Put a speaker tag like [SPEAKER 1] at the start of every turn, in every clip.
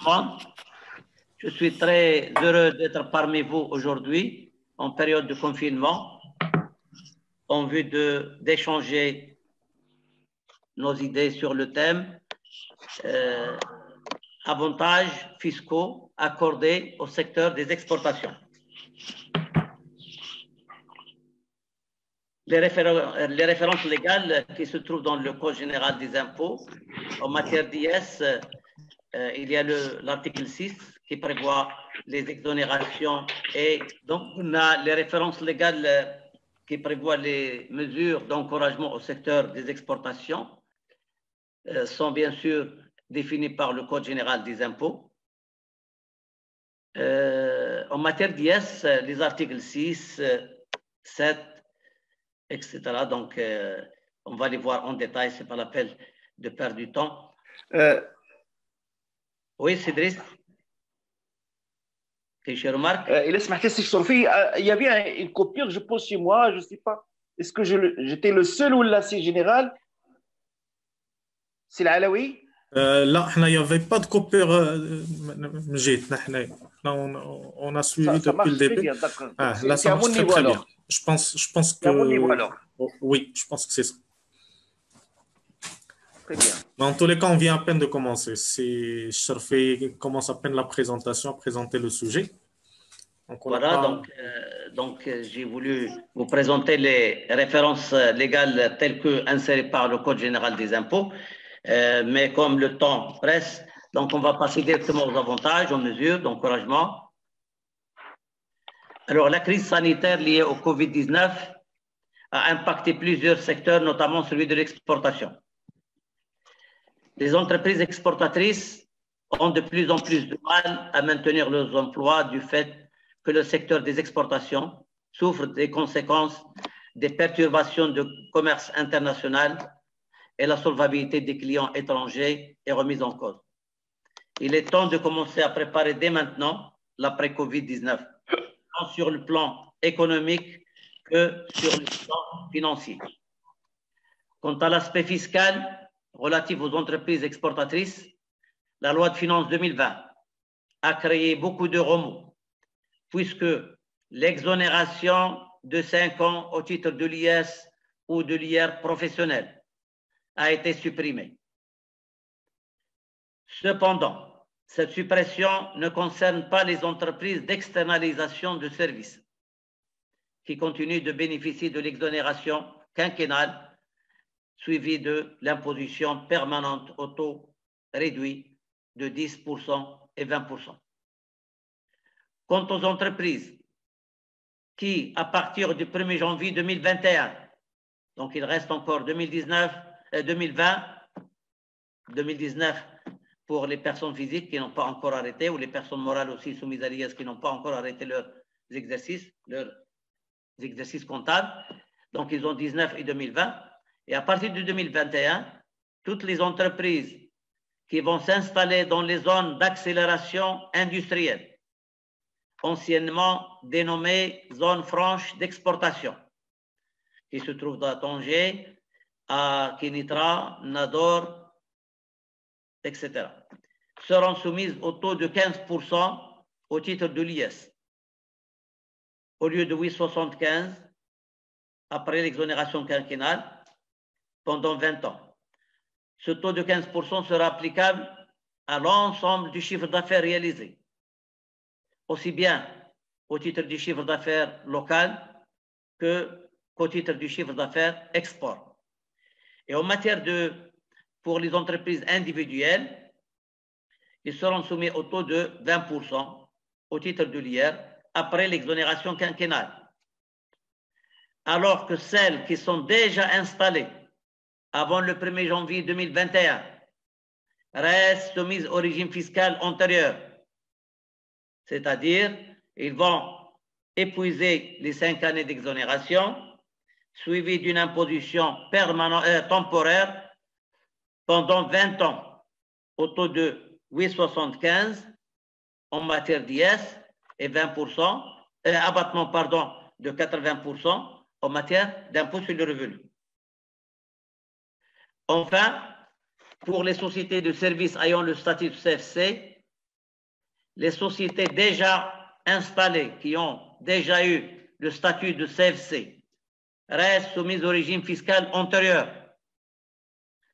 [SPEAKER 1] monde. Je suis très heureux d'être parmi vous aujourd'hui en période de confinement en vue d'échanger nos idées sur le thème avantages fiscaux accordés au secteur des exportations. Les références légales qui se trouvent dans le Code général des impôts en matière d'IS, il y a l'article 6 qui prévoit les exonérations et donc on a les références légales qui prévoient les mesures d'encouragement au secteur des exportations sont bien sûr définies par le Code général des impôts. En matière d'IS, les articles 6, 7, etc. Donc, on va les voir en détail, ce n'est pas la peine de perdre du temps. Oui, Cédric. Je remarque.
[SPEAKER 2] Il y a bien une coupure, je pense, chez moi, je ne sais pas. Est-ce que j'étais le seul ou là, c'est général? C'est l'Alaoui?
[SPEAKER 3] لا احنا il n'y avait pas de coupure جيتنا احنا on a suivi
[SPEAKER 2] Ça
[SPEAKER 3] depuis le
[SPEAKER 2] marche très
[SPEAKER 3] début.
[SPEAKER 2] bien, d'accord.
[SPEAKER 3] Là ça
[SPEAKER 2] C'est à
[SPEAKER 3] marche
[SPEAKER 2] mon
[SPEAKER 3] très
[SPEAKER 2] niveau
[SPEAKER 3] très bien.
[SPEAKER 2] alors.
[SPEAKER 3] Je pense
[SPEAKER 2] C'est à mon niveau
[SPEAKER 3] que
[SPEAKER 2] alors.
[SPEAKER 3] oui, je pense que c'est ça.
[SPEAKER 2] Très bien.
[SPEAKER 3] Dans tous les cas, on vient à peine de commencer. Si Sharfi commence à peine la présentation, à présenter le sujet. Donc,
[SPEAKER 1] voilà, donc j'ai voulu vous présenter les références légales telles que insérées par le Code général des impôts. Mais comme le temps presse, donc on va passer directement aux avantages, aux mesures d'encouragement. Alors, la crise sanitaire liée au Covid-19 a impacté plusieurs secteurs, notamment celui de l'exportation. Les entreprises exportatrices ont de plus en plus de mal à maintenir leurs emplois du fait que le secteur des exportations souffre des conséquences des perturbations de commerce international et la solvabilité des clients étrangers est remise en cause. Il est temps de commencer à préparer dès maintenant l'après-Covid-19, tant sur le plan économique que sur le plan financier. Quant à l'aspect fiscal relatif aux entreprises exportatrices, la loi de finances 2020 a créé beaucoup de remous, puisque l'exonération de 5 ans au titre de l'IS ou de l'IR professionnel a été supprimée. Cependant, cette suppression ne concerne pas les entreprises d'externalisation de services qui continuent de bénéficier de l'exonération quinquennale suivie de l'imposition permanente au taux réduit de 10% et 20%. Quant aux entreprises qui, à partir du 1er janvier 2021, donc il reste encore 2019, 2019 pour les personnes physiques qui n'ont pas encore arrêté, ou les personnes morales aussi soumises à l'IS qui n'ont pas encore arrêté leurs exercices comptables. Donc, ils ont 19 et 2020. Et à partir de 2021, toutes les entreprises qui vont s'installer dans les zones d'accélération industrielle, anciennement dénommées zones franches d'exportation, qui se trouvent à Tanger, à Kénitra, Nador, etc., seront soumises au taux de 15% au titre de l'IS, au lieu de 8,75 après l'exonération quinquennale pendant 20 ans. Ce taux de 15% sera applicable à l'ensemble du chiffre d'affaires réalisé, aussi bien au titre du chiffre d'affaires local qu'au titre du chiffre d'affaires export. Et en matière pour les entreprises individuelles, ils seront soumis au taux de 20% au titre de l'IR après l'exonération quinquennale. Alors que celles qui sont déjà installées avant le 1er janvier 2021 restent soumises au régime fiscal antérieur. C'est-à-dire, ils vont épuiser les 5 années d'exonération, suivies d'une imposition temporaire pendant 20 ans au taux de 8,75 en matière d'IS et 20%, abattement de 80% en matière d'impôt sur le revenu. Enfin, pour les sociétés de services ayant le statut de CFC, les sociétés déjà installées qui ont déjà eu le statut de CFC restent soumises au régime fiscal antérieur,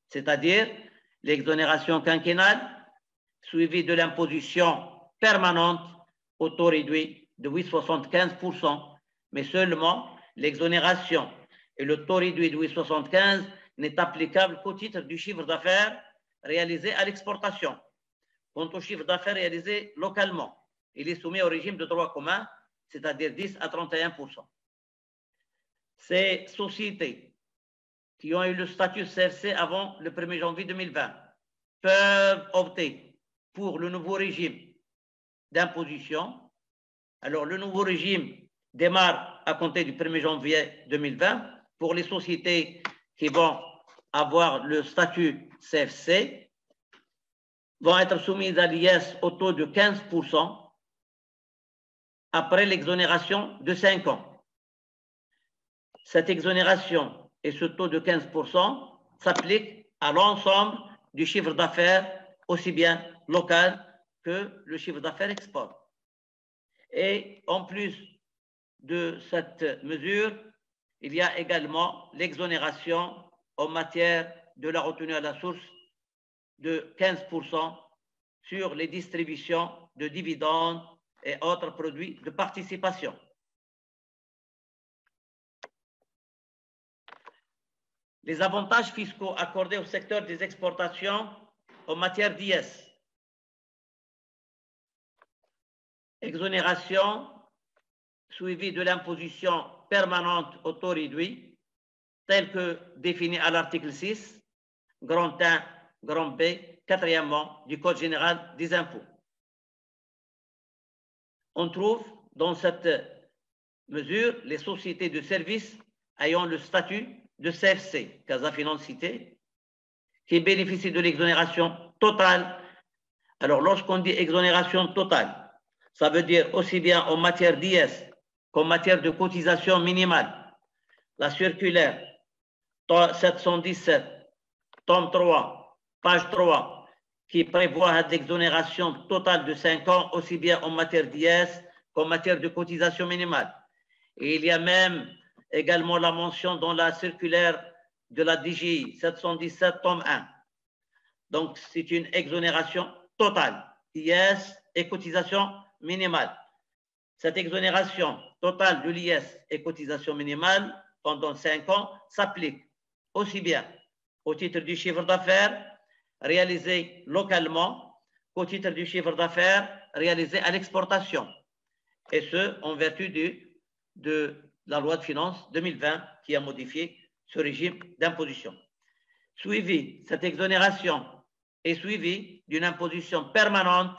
[SPEAKER 1] c'est-à-dire l'exonération quinquennale suivie de l'imposition permanente au taux réduit de 8,75%, mais seulement l'exonération et le taux réduit de 8,75 n'est applicable qu'au titre du chiffre d'affaires réalisé à l'exportation. Quant au chiffre d'affaires réalisé localement, il est soumis au régime de droit commun, c'est-à-dire 10 à 31%. Ces sociétés qui ont eu le statut CFC avant le 1er janvier 2020 peuvent opter pour le nouveau régime d'imposition. Alors, le nouveau régime démarre à compter du 1er janvier 2020 pour les sociétés qui vont avoir le statut CFC, vont être soumises à l'IS au taux de 15% après l'exonération de 5 ans. Cette exonération et ce taux de 15% s'appliquent à l'ensemble du chiffre d'affaires, aussi bien local que le chiffre d'affaires export. Et en plus de cette mesure, il y a également l'exonération en matière de la retenue à la source de 15% sur les distributions de dividendes et autres produits de participation. Les avantages fiscaux accordés au secteur des exportations en matière d'IS. Exonération suivie de l'imposition permanente au taux réduit, telle que définie à l'article 6, grand 1, grand B, quatrièmement, du Code général des impôts. On trouve dans cette mesure les sociétés de services ayant le statut de CFC, Casa Finance Cité, qui bénéficient de l'exonération totale. Alors, lorsqu'on dit exonération totale, ça veut dire aussi bien en matière d'IS qu'en matière de cotisation minimale. La circulaire 717, tome 3, page 3, qui prévoit l'exonération totale de 5 ans, aussi bien en matière d'IS qu'en matière de cotisation minimale. Et il y a même également la mention dans la circulaire de la DGI 717, tome 1. Donc, c'est une exonération totale, IS et cotisation minimale. Cette exonération totale de l'IS et cotisation minimale pendant 5 ans s'applique aussi bien au titre du chiffre d'affaires réalisé localement qu'au titre du chiffre d'affaires réalisé à l'exportation, et ce, en vertu de la loi de finances 2020 qui a modifié ce régime d'imposition. Cette exonération est suivie d'une imposition permanente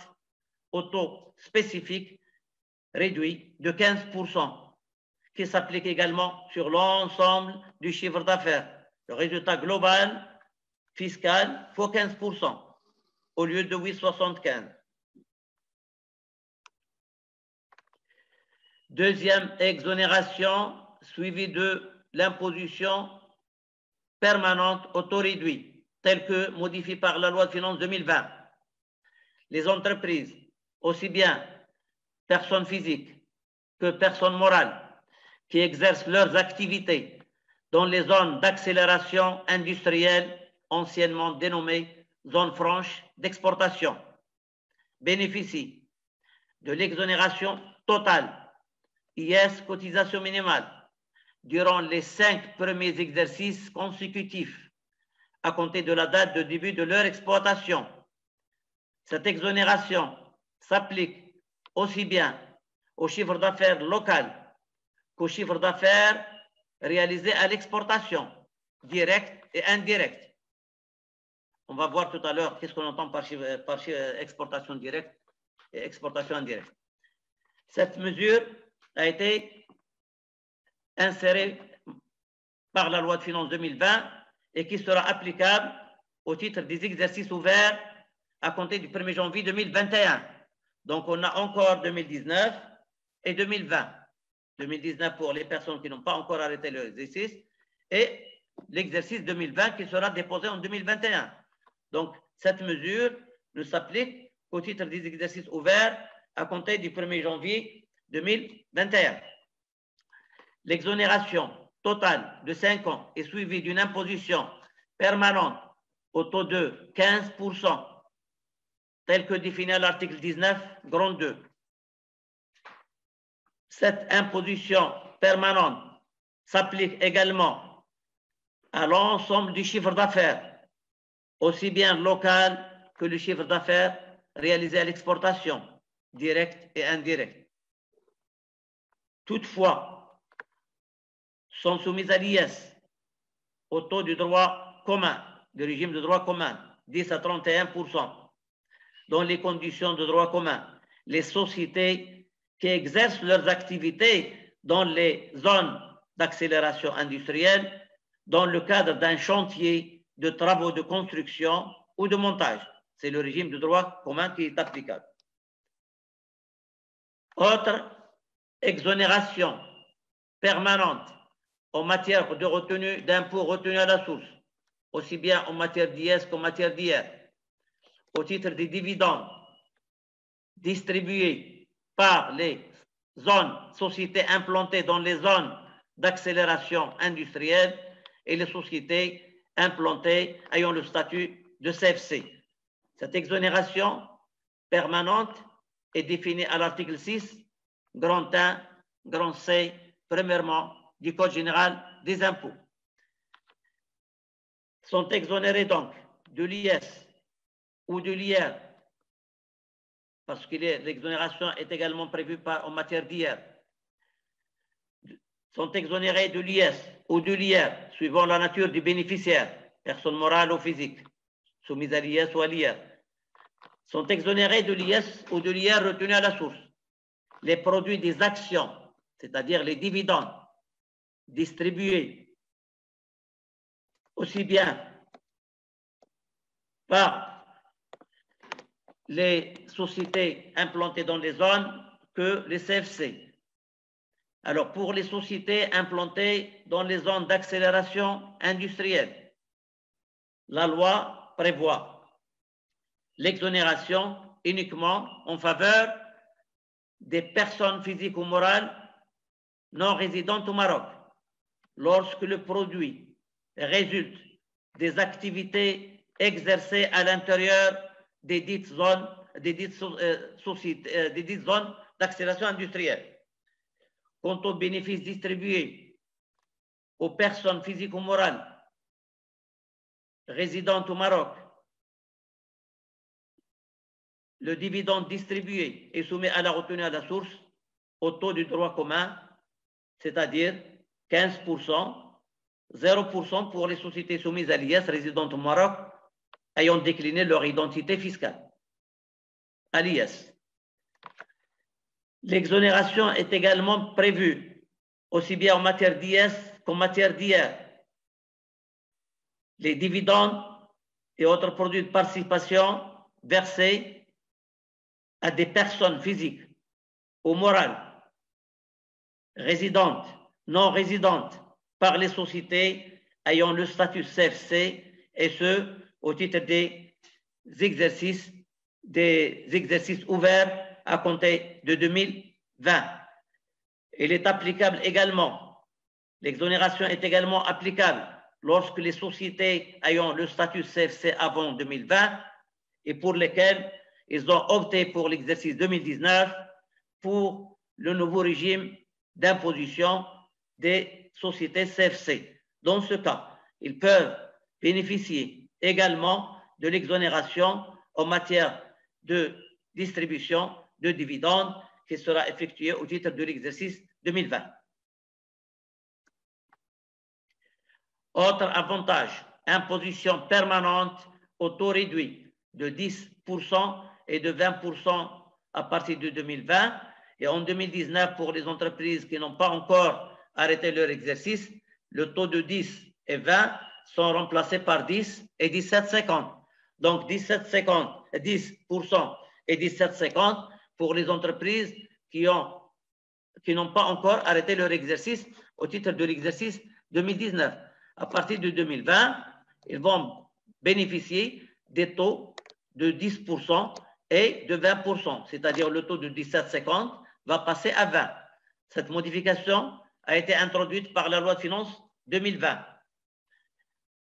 [SPEAKER 1] au taux spécifique réduit de 15%, qui s'applique également sur l'ensemble du chiffre d'affaires. Le résultat global fiscal faut 15% au lieu de 8,75. Deuxième exonération suivie de l'imposition permanente au taux réduit, telle que modifiée par la loi de finances 2020. Les entreprises, aussi bien personnes physiques que personnes morales, qui exercent leurs activités dans les zones d'accélération industrielle, anciennement dénommées zones franches d'exportation, bénéficient de l'exonération totale, IS cotisation minimale, durant les 5 premiers exercices consécutifs à compter de la date de début de leur exploitation. Cette exonération s'applique aussi bien au chiffre d'affaires local qu'au chiffre d'affaires réalisé à l'exportation, direct et indirect. On va voir tout à l'heure qu'est-ce qu'on entend par exportation directe et exportation indirecte. Cette mesure a été insérée par la loi de finances 2020 et qui sera applicable au titre des exercices ouverts à compter du 1er janvier 2021. Donc, on a encore 2019 et 2020. 2019 pour les personnes qui n'ont pas encore arrêté l'exercice et l'exercice 2020 qui sera déposé en 2021. Donc, cette mesure ne s'applique qu'au titre des exercices ouverts à compter du 1er janvier 2021. L'exonération totale de 5 ans est suivie d'une imposition permanente au taux de 15%, tel que défini à l'article 19, grand 2. Cette imposition permanente s'applique également à l'ensemble du chiffre d'affaires, aussi bien local que le chiffre d'affaires réalisé à l'exportation, direct et indirect. Toutefois, sont soumises à l'IS au taux du droit commun, du régime de droit commun, 10 à 31%, dans les conditions de droit commun. Les sociétés qui exercent leurs activités dans les zones d'accélération industrielle dans le cadre d'un chantier de travaux de construction ou de montage. C'est le régime de droit commun qui est applicable. Autre exonération permanente en matière de retenue d'impôts retenus à la source, aussi bien en matière d'IS qu'en matière d'IR, au titre des dividendes distribués par les sociétés implantées dans les zones d'accélération industrielle et les sociétés implantées ayant le statut de CFC. Cette exonération permanente est définie à l'article 6, grand 1, grand C, premièrement, du Code général des impôts. Sont exonérés donc de l'IS ou de l'IR, parce que l'exonération est également prévue en matière d'IR, sont exonérés de l'IS ou de l'IR, suivant la nature du bénéficiaire, personne morale ou physique, soumise à l'IS ou à l'IR, sont exonérés de l'IS ou de l'IR retenus à la source. Les produits des actions, c'est-à-dire les dividendes distribués aussi bien par les sociétés implantées dans les zones que les CFC. Alors, pour les sociétés implantées dans les zones d'accélération industrielle, la loi prévoit l'exonération uniquement en faveur des personnes physiques ou morales non résidentes au Maroc, lorsque le produit résulte des activités exercées à l'intérieur des dites zones, zones d'accélération industrielle. Quant aux bénéfices distribués aux personnes physiques ou morales résidentes au Maroc, le dividende distribué est soumis à la retenue à la source au taux du droit commun, c'est-à-dire 15%, 0% pour les sociétés soumises à l'IS résidentes au Maroc ayant décliné leur identité fiscale à l'IS. L'exonération est également prévue aussi bien en matière d'IS qu'en matière d'IR. Les dividendes et autres produits de participation versés à des personnes physiques ou morales, résidentes, non résidentes, par les sociétés ayant le statut CFC, et ce, au titre des exercices ouverts à compter de 2020. Il est applicable également, l'exonération est également applicable lorsque les sociétés ayant le statut CFC avant 2020 et pour lesquelles ils ont opté pour l'exercice 2019 pour le nouveau régime d'imposition des sociétés CFC. Dans ce cas, ils peuvent bénéficier également de l'exonération en matière de distribution de dividendes qui sera effectuée au titre de l'exercice 2020. Autre avantage, imposition permanente au taux réduit de 10% et de 20% à partir de 2020 et en 2019 pour les entreprises qui n'ont pas encore arrêté leur exercice, le taux de 10 et 20 sont remplacés par 10 et 17,50. Donc 17,50, 10% et 17,50 pour les entreprises qui n'ont pas encore arrêté leur exercice au titre de l'exercice 2019. À partir de 2020, ils vont bénéficier des taux de 10% est de 20%, c'est-à-dire le taux de 17,50 va passer à 20. Cette modification a été introduite par la loi de finances 2020.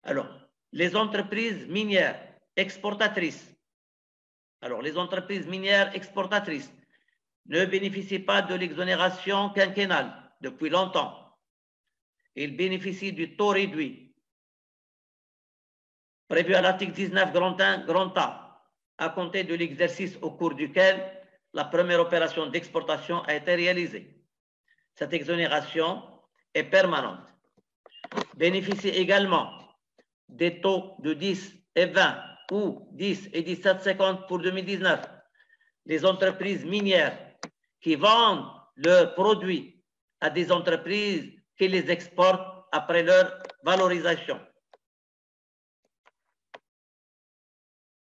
[SPEAKER 1] Alors, les entreprises minières exportatrices. Alors, les entreprises minières exportatrices ne bénéficient pas de l'exonération quinquennale depuis longtemps. Ils bénéficient du taux réduit prévu à l'article 19 grand 1, grand A, à compter de l'exercice au cours duquel la première opération d'exportation a été réalisée. Cette exonération est permanente. Bénéficie également des taux de 10 et 20 ou 10 et 17,50 pour 2019. Les entreprises minières qui vendent leurs produits à des entreprises qui les exportent après leur valorisation.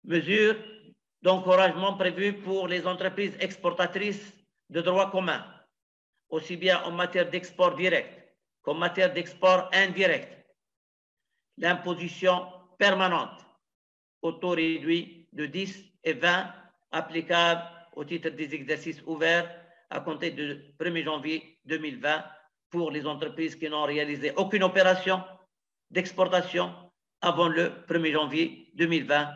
[SPEAKER 1] Mesures d'encouragement prévues pour les entreprises exportatrices de droit commun, aussi bien en matière d'export direct qu'en matière d'export indirect. L'imposition permanente au taux réduit de 10 et 20 applicable au titre des exercices ouverts à compter du 1er janvier 2020 pour les entreprises qui n'ont réalisé aucune opération d'exportation avant le 1er janvier 2020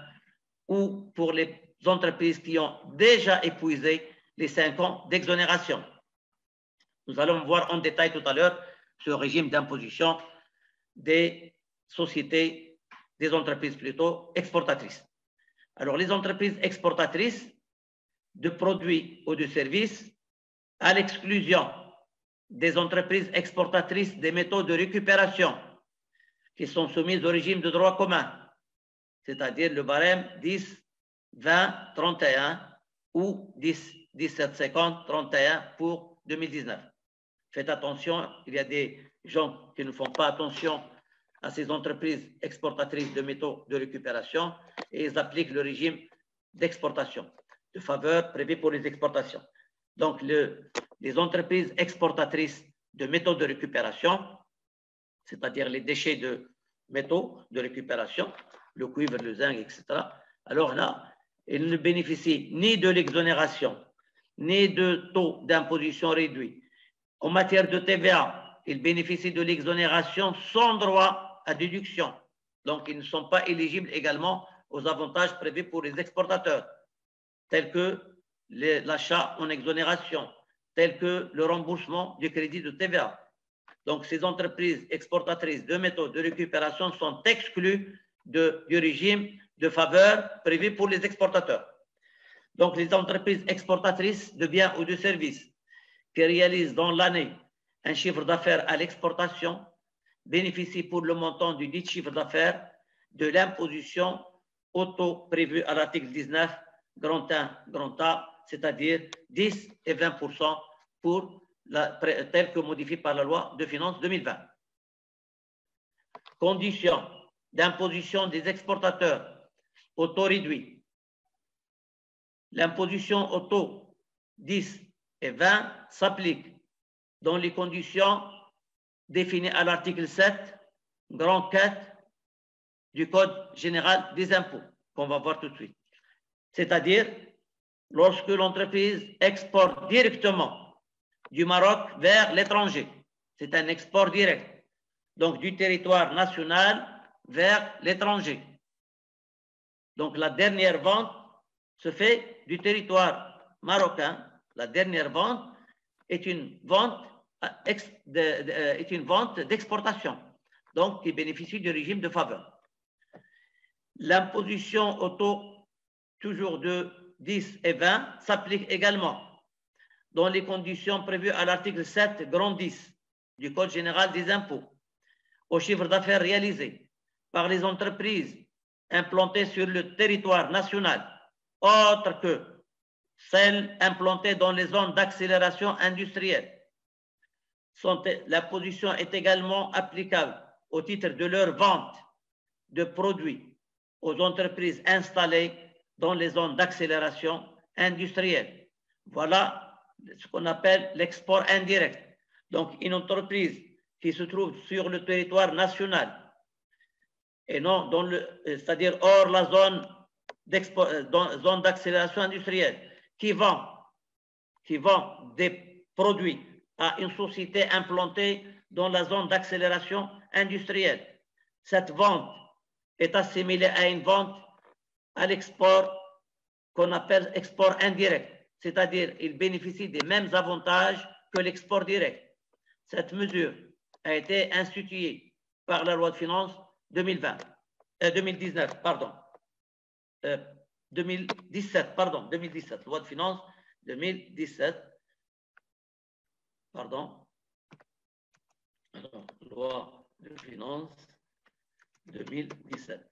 [SPEAKER 1] ou pour les entreprises qui ont déjà épuisé les 5 ans d'exonération. Nous allons voir en détail tout à l'heure ce régime d'imposition des sociétés, des entreprises plutôt exportatrices. Alors, les entreprises exportatrices de produits ou de services, à l'exclusion des entreprises exportatrices des métaux de récupération qui sont soumises au régime de droit commun, c'est-à-dire le barème 10, 20, 31 ou 10, 17, 50, 31 pour 2019. Faites attention, il y a des gens qui ne font pas attention à ces entreprises exportatrices de métaux de récupération et ils appliquent le régime d'exportation, de faveur prévu pour les exportations. Donc, les entreprises exportatrices de métaux de récupération, c'est-à-dire les déchets de métaux de récupération, le cuivre, le zinc, etc. Alors là, ils ne bénéficient ni de l'exonération, ni de taux d'imposition réduit. En matière de TVA, ils bénéficient de l'exonération sans droit à déduction. Donc, ils ne sont pas éligibles également aux avantages prévus pour les exportateurs, tels que l'achat en exonération, tels que le remboursement du crédit de TVA. Donc, ces entreprises exportatrices de métaux de récupération sont exclues du régime de faveur prévu pour les exportateurs. Donc, les entreprises exportatrices de biens ou de services qui réalisent dans l'année un chiffre d'affaires à l'exportation bénéficient pour le montant du dit chiffre d'affaires de l'imposition au taux prévu à l'article 19, grand 1, grand A, c'est-à-dire 10 et 20% tel que modifié par la loi de finances 2020. Conditions d'imposition des exportateurs au taux réduit. L'imposition au taux 10 et 20 s'applique dans les conditions définies à l'article 7, grand 4 du Code général des impôts, qu'on va voir tout de suite. C'est-à-dire, lorsque l'entreprise exporte directement du Maroc vers l'étranger, c'est un export direct, donc du territoire national vers l'étranger. Donc, la dernière vente se fait du territoire marocain. La dernière vente est une vente d'exportation, donc qui bénéficie du régime de faveur. L'imposition au taux toujours de 10 et 20 s'applique également dans les conditions prévues à l'article 7, grand 10 du Code général des impôts, au chiffre d'affaires réalisé par les entreprises implantées sur le territoire national, autres que celles implantées dans les zones d'accélération industrielle. L'imposition est également applicable au titre de leur vente de produits aux entreprises installées dans les zones d'accélération industrielle. Voilà ce qu'on appelle l'export indirect. Donc, une entreprise qui se trouve sur le territoire national et non c'est-à-dire hors la zone zones d'accélération industrielle qui vendent des produits à une société implantée dans la zone d'accélération industrielle. Cette vente est assimilée à une vente à l'export qu'on appelle export indirect, c'est-à-dire il bénéficie des mêmes avantages que l'export direct. Cette mesure a été instituée par la loi de finances 2019, 2017, loi de finances 2017, loi de finances 2017,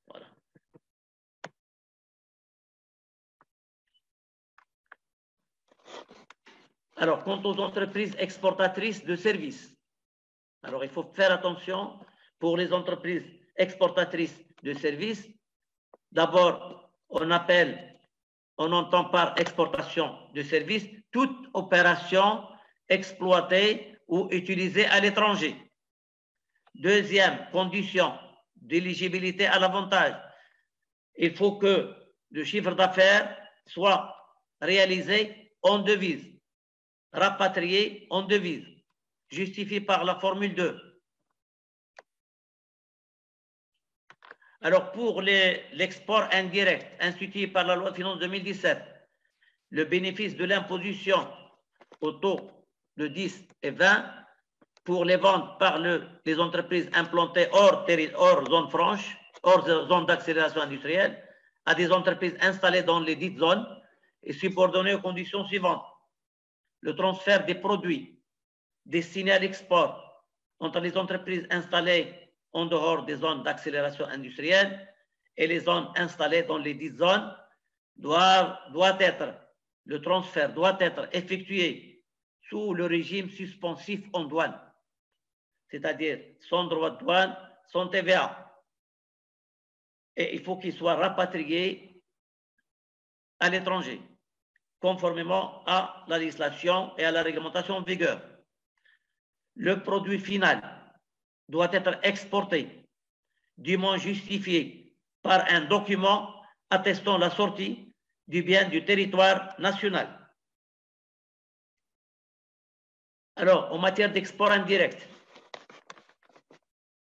[SPEAKER 1] voilà. Alors, quant aux entreprises exportatrices de services, alors il faut faire attention pour les entreprises exportatrices de services. D'abord, on entend par exportation de services toute opération exploitée ou utilisée à l'étranger. Deuxième condition d'éligibilité à l'avantage, il faut que le chiffre d'affaires soit réalisé en devise, rapatrié en devise, justifié par la formule 2. Alors, pour l'export indirect institué par la loi de finances 2017, le bénéfice de l'imposition au taux de 10 et 20 pour les ventes par les entreprises implantées hors zone franche, hors zone d'accélération industrielle, à des entreprises installées dans les dites zones est subordonné aux conditions suivantes. Le transfert des produits destinés à l'export entre les entreprises installées en dehors des zones d'accélération industrielle et les zones installées dans les dites zones le transfert doit être effectué sous le régime suspensif en douane, c'est-à-dire sans droit de douane, sans TVA. Et il faut qu'il soit rapatrié à l'étranger, conformément à la législation et à la réglementation en vigueur. Le produit final doit être exporté, dûment justifié par un document attestant la sortie du bien du territoire national. Alors, en matière d'export indirect,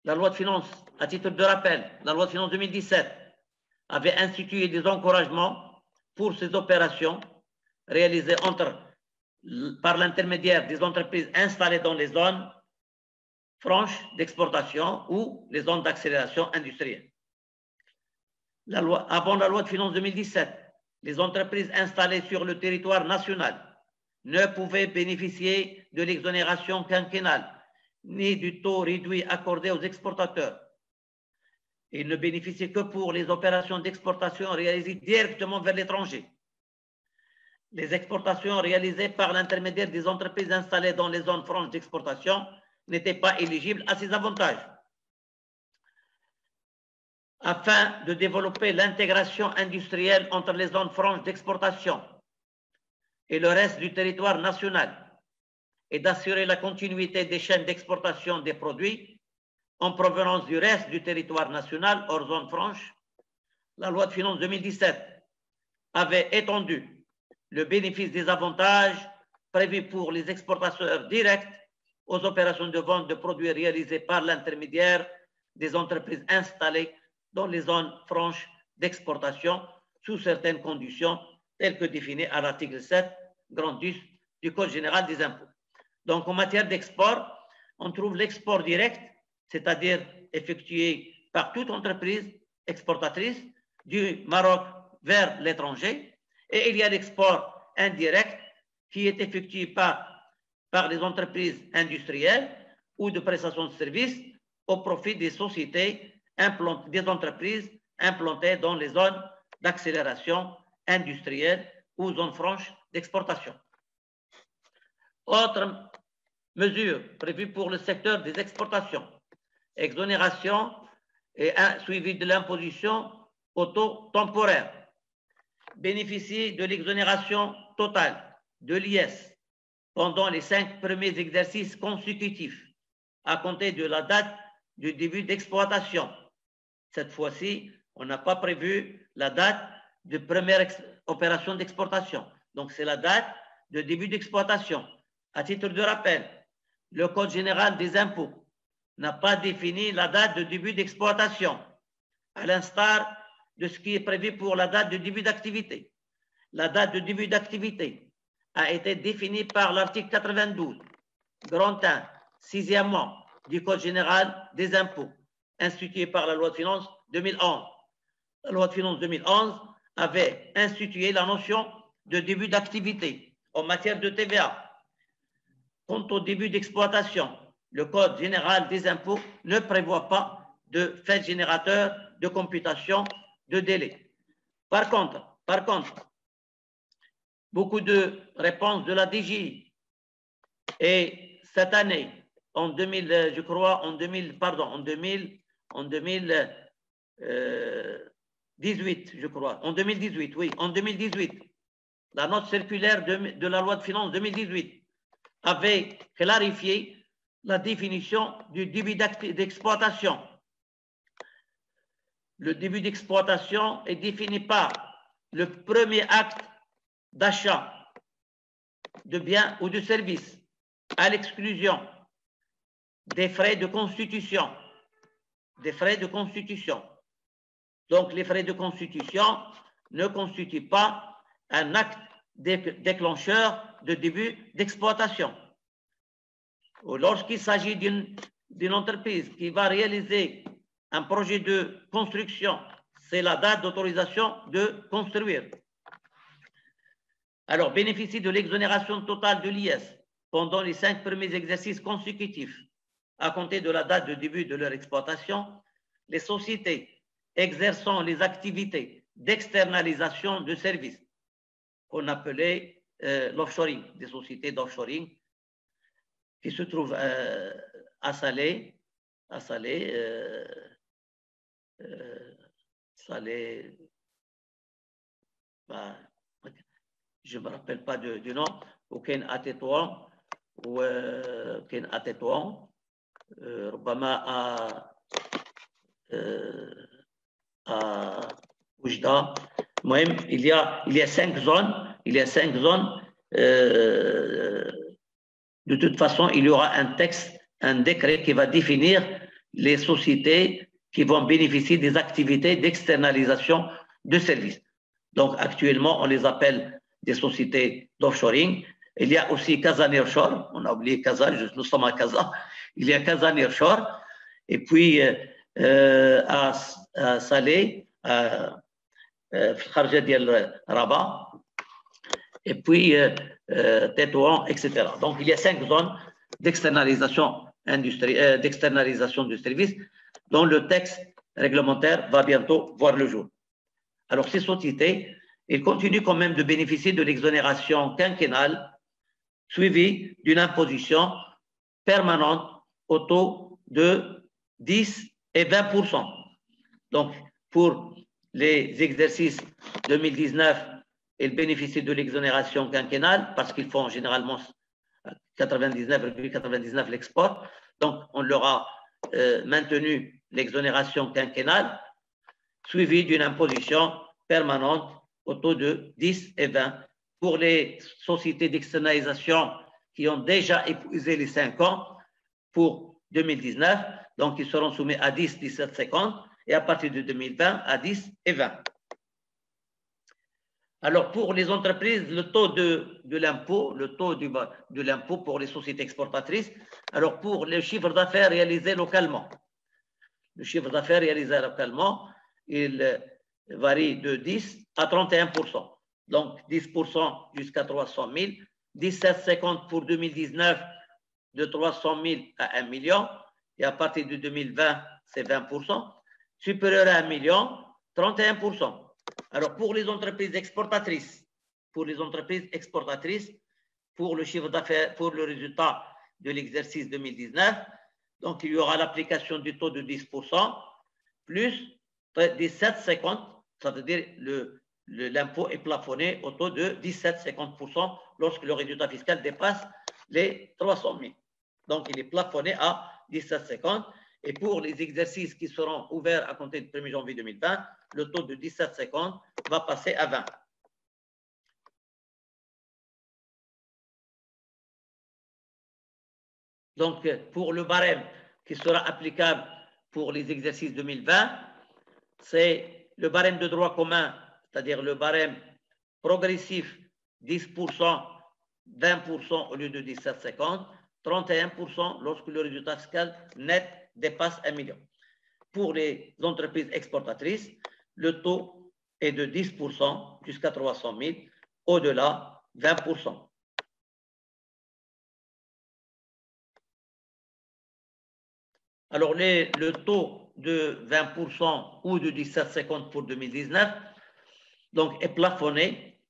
[SPEAKER 1] la loi de finances, à titre de rappel, la loi de finances 2017 avait institué des encouragements pour ces opérations réalisées par l'intermédiaire des entreprises installées dans les zones franches d'exportation ou les zones d'accélération industrielle. Avant la loi de finances 2017, les entreprises installées sur le territoire national ne pouvaient bénéficier de l'exonération quinquennale ni du taux réduit accordé aux exportateurs. Ils ne bénéficiaient que pour les opérations d'exportation réalisées directement vers l'étranger. Les exportations réalisées par l'intermédiaire des entreprises installées dans les zones franches d'exportation n'étaient pas éligibles à ces avantages. Afin de développer l'intégration industrielle entre les zones franches d'exportation et le reste du territoire national et d'assurer la continuité des chaînes d'exportation des produits en provenance du reste du territoire national hors zone franche, la loi de finances 2017 avait étendu le bénéfice des avantages prévus pour les exportateurs directs aux opérations de vente de produits réalisées par l'intermédiaire des entreprises installées dans les zones franches d'exportation sous certaines conditions telles que définies à l'article 7, grand 10 du Code général des impôts. Donc, en matière d'export, on trouve l'export direct, c'est-à-dire effectué par toute entreprise exportatrice du Maroc vers l'étranger, et il y a l'export indirect qui est effectué par les entreprises industrielles ou de prestations de services au profit des sociétés des entreprises implantées dans les zones d'accélération industrielle ou zones franches d'exportation. Autre mesure prévue pour le secteur des exportations, exonération et un suivi de l'imposition au taux temporaire. Bénéficier de l'exonération totale de l'IS pendant les 5 premiers exercices consécutifs à compter de la date du début d'exploitation. Cette fois-ci, on n'a pas prévu la date de première opération d'exportation. Donc, c'est la date de début d'exploitation. À titre de rappel, le Code général des impôts n'a pas défini la date de début d'exploitation, à l'instar de ce qui est prévu pour la date de début d'activité. La date de début d'activité a été définie par l'article 92, grand 1, 6e mois du Code général des impôts, institué par la loi de finances 2011. La loi de finances 2011 avait institué la notion de début d'activité en matière de TVA. Quant au début d'exploitation, le Code général des impôts ne prévoit pas de fait générateur de computation de délai. Par contre, beaucoup de réponses de la DGI et cette année, en 2018, je crois, en 2018, la note circulaire de la loi de finances 2018 avait clarifié la définition du début d'exploitation. Le début d'exploitation est défini par le premier acte d'achat de biens ou de services, à l'exclusion des frais de constitution. Donc, les frais de constitution ne constituent pas un acte déclencheur de début d'exploitation. Lorsqu'il s'agit d'une entreprise qui va réaliser un projet de construction, c'est la date d'autorisation de construire. Alors, bénéficie de l'exonération totale de l'IS pendant les 5 premiers exercices consécutifs à compter de la date de début de leur exploitation, les sociétés exerçant les activités d'externalisation de services qu'on appelait l'offshoring, des sociétés d'offshoring qui se trouvent à Salé, je ne me rappelle pas du nom, ou Ken Atetouan, ou Ken Atetouan, ربما à Oujda. Il y a 5 zones. De toute façon, il y aura un texte, un décret qui va définir les sociétés qui vont bénéficier des activités d'externalisation de services. Donc, actuellement, on les appelle des sociétés d'offshoring. Il y a aussi Kazan Airshore. On a oublié Kazan, nous sommes à Kazan. Il y a Kazan Airshore. Et puis, à Salé, à Kharja Dial Rabat. Et puis, Tétouan, etc. Donc, il y a 5 zones d'externalisation du service dont le texte réglementaire va bientôt voir le jour. Alors, ces sociétés, elles continuent quand même de bénéficier de l'exonération quinquennale suivie d'une imposition permanente au taux de 10 et 20%. Donc, pour les exercices 2019, ils bénéficient de l'exonération quinquennale parce qu'ils font généralement 99,99 l'export. Donc, on leur a maintenu l'exonération quinquennale suivie d'une imposition permanente au taux de 10 et 20. Pour les sociétés d'externalisation qui ont déjà épuisé les 5 ans pour 2019, donc ils seront soumis à 10, 17,50 et à partir de 2020 à 10 et 20. Alors, pour les entreprises, le taux de l'impôt pour les sociétés exportatrices, alors pour le chiffre d'affaires réalisé localement, il varie de 10 à 31%. Donc, 10% jusqu'à 300 000, 17,50 pour 2019, de 300 000 à 1 million, et à partir de 2020, c'est 20%. Supérieur à 1 million, 31%. Alors, pour les entreprises exportatrices, pour le chiffre d'affaires, pour le résultat de l'exercice 2019, donc il y aura l'application du taux de 10%, plus 17,50, ça veut dire l'impôt est plafonné au taux de 17,50% lorsque le résultat fiscal dépasse les 300 000. Donc, il est plafonné à 17,50 Et pour les exercices qui seront ouverts à compter du 1er janvier 2020, le taux de 17,50 va passer à 20. Donc, pour le barème qui sera applicable pour les exercices 2020, c'est le barème de droit commun, c'est-à-dire le barème progressif 10%, 20% au lieu de 17,50, 31% lorsque le résultat fiscal net dépasse 1 million. Pour les entreprises exportatrices, le taux est de 10% jusqu'à 300 000, au-delà 20%. Alors, le taux de 20% ou de 17,50 pour 2019 donc, est plafonné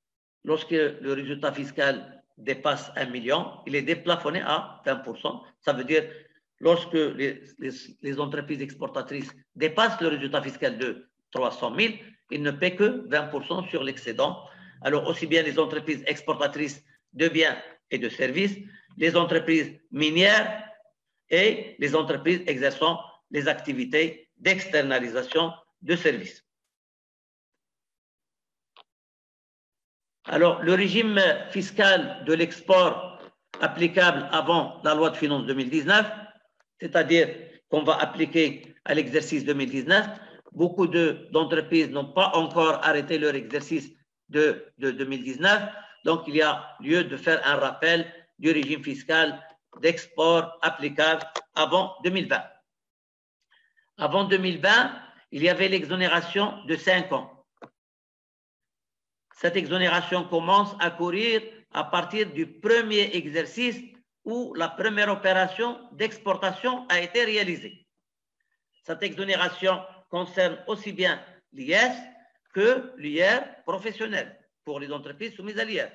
[SPEAKER 1] lorsque le résultat fiscal dépasse 1 million. Il est déplafonné à 20%. Ça veut dire lorsque les entreprises exportatrices dépassent le résultat fiscal de 300 000, ils ne paient que 20% sur l'excédent. Alors, aussi bien les entreprises exportatrices de biens et de services, les entreprises minières, et les entreprises exerçant les activités d'externalisation de services. Alors, le régime fiscal de l'export applicable avant la loi de finances 2019, c'est-à-dire qu'on va appliquer à l'exercice 2019, beaucoup d'entreprises n'ont pas encore arrêté leur exercice de 2019, donc il y a lieu de faire un rappel du régime fiscal d'export applicable avant 2020. Avant 2020, il y avait l'exonération de 5 ans. Cette exonération commence à courir à partir du premier exercice où la première opération d'exportation a été réalisée. Cette exonération concerne aussi bien l'IS que l'IR professionnel pour les entreprises soumises à l'IR.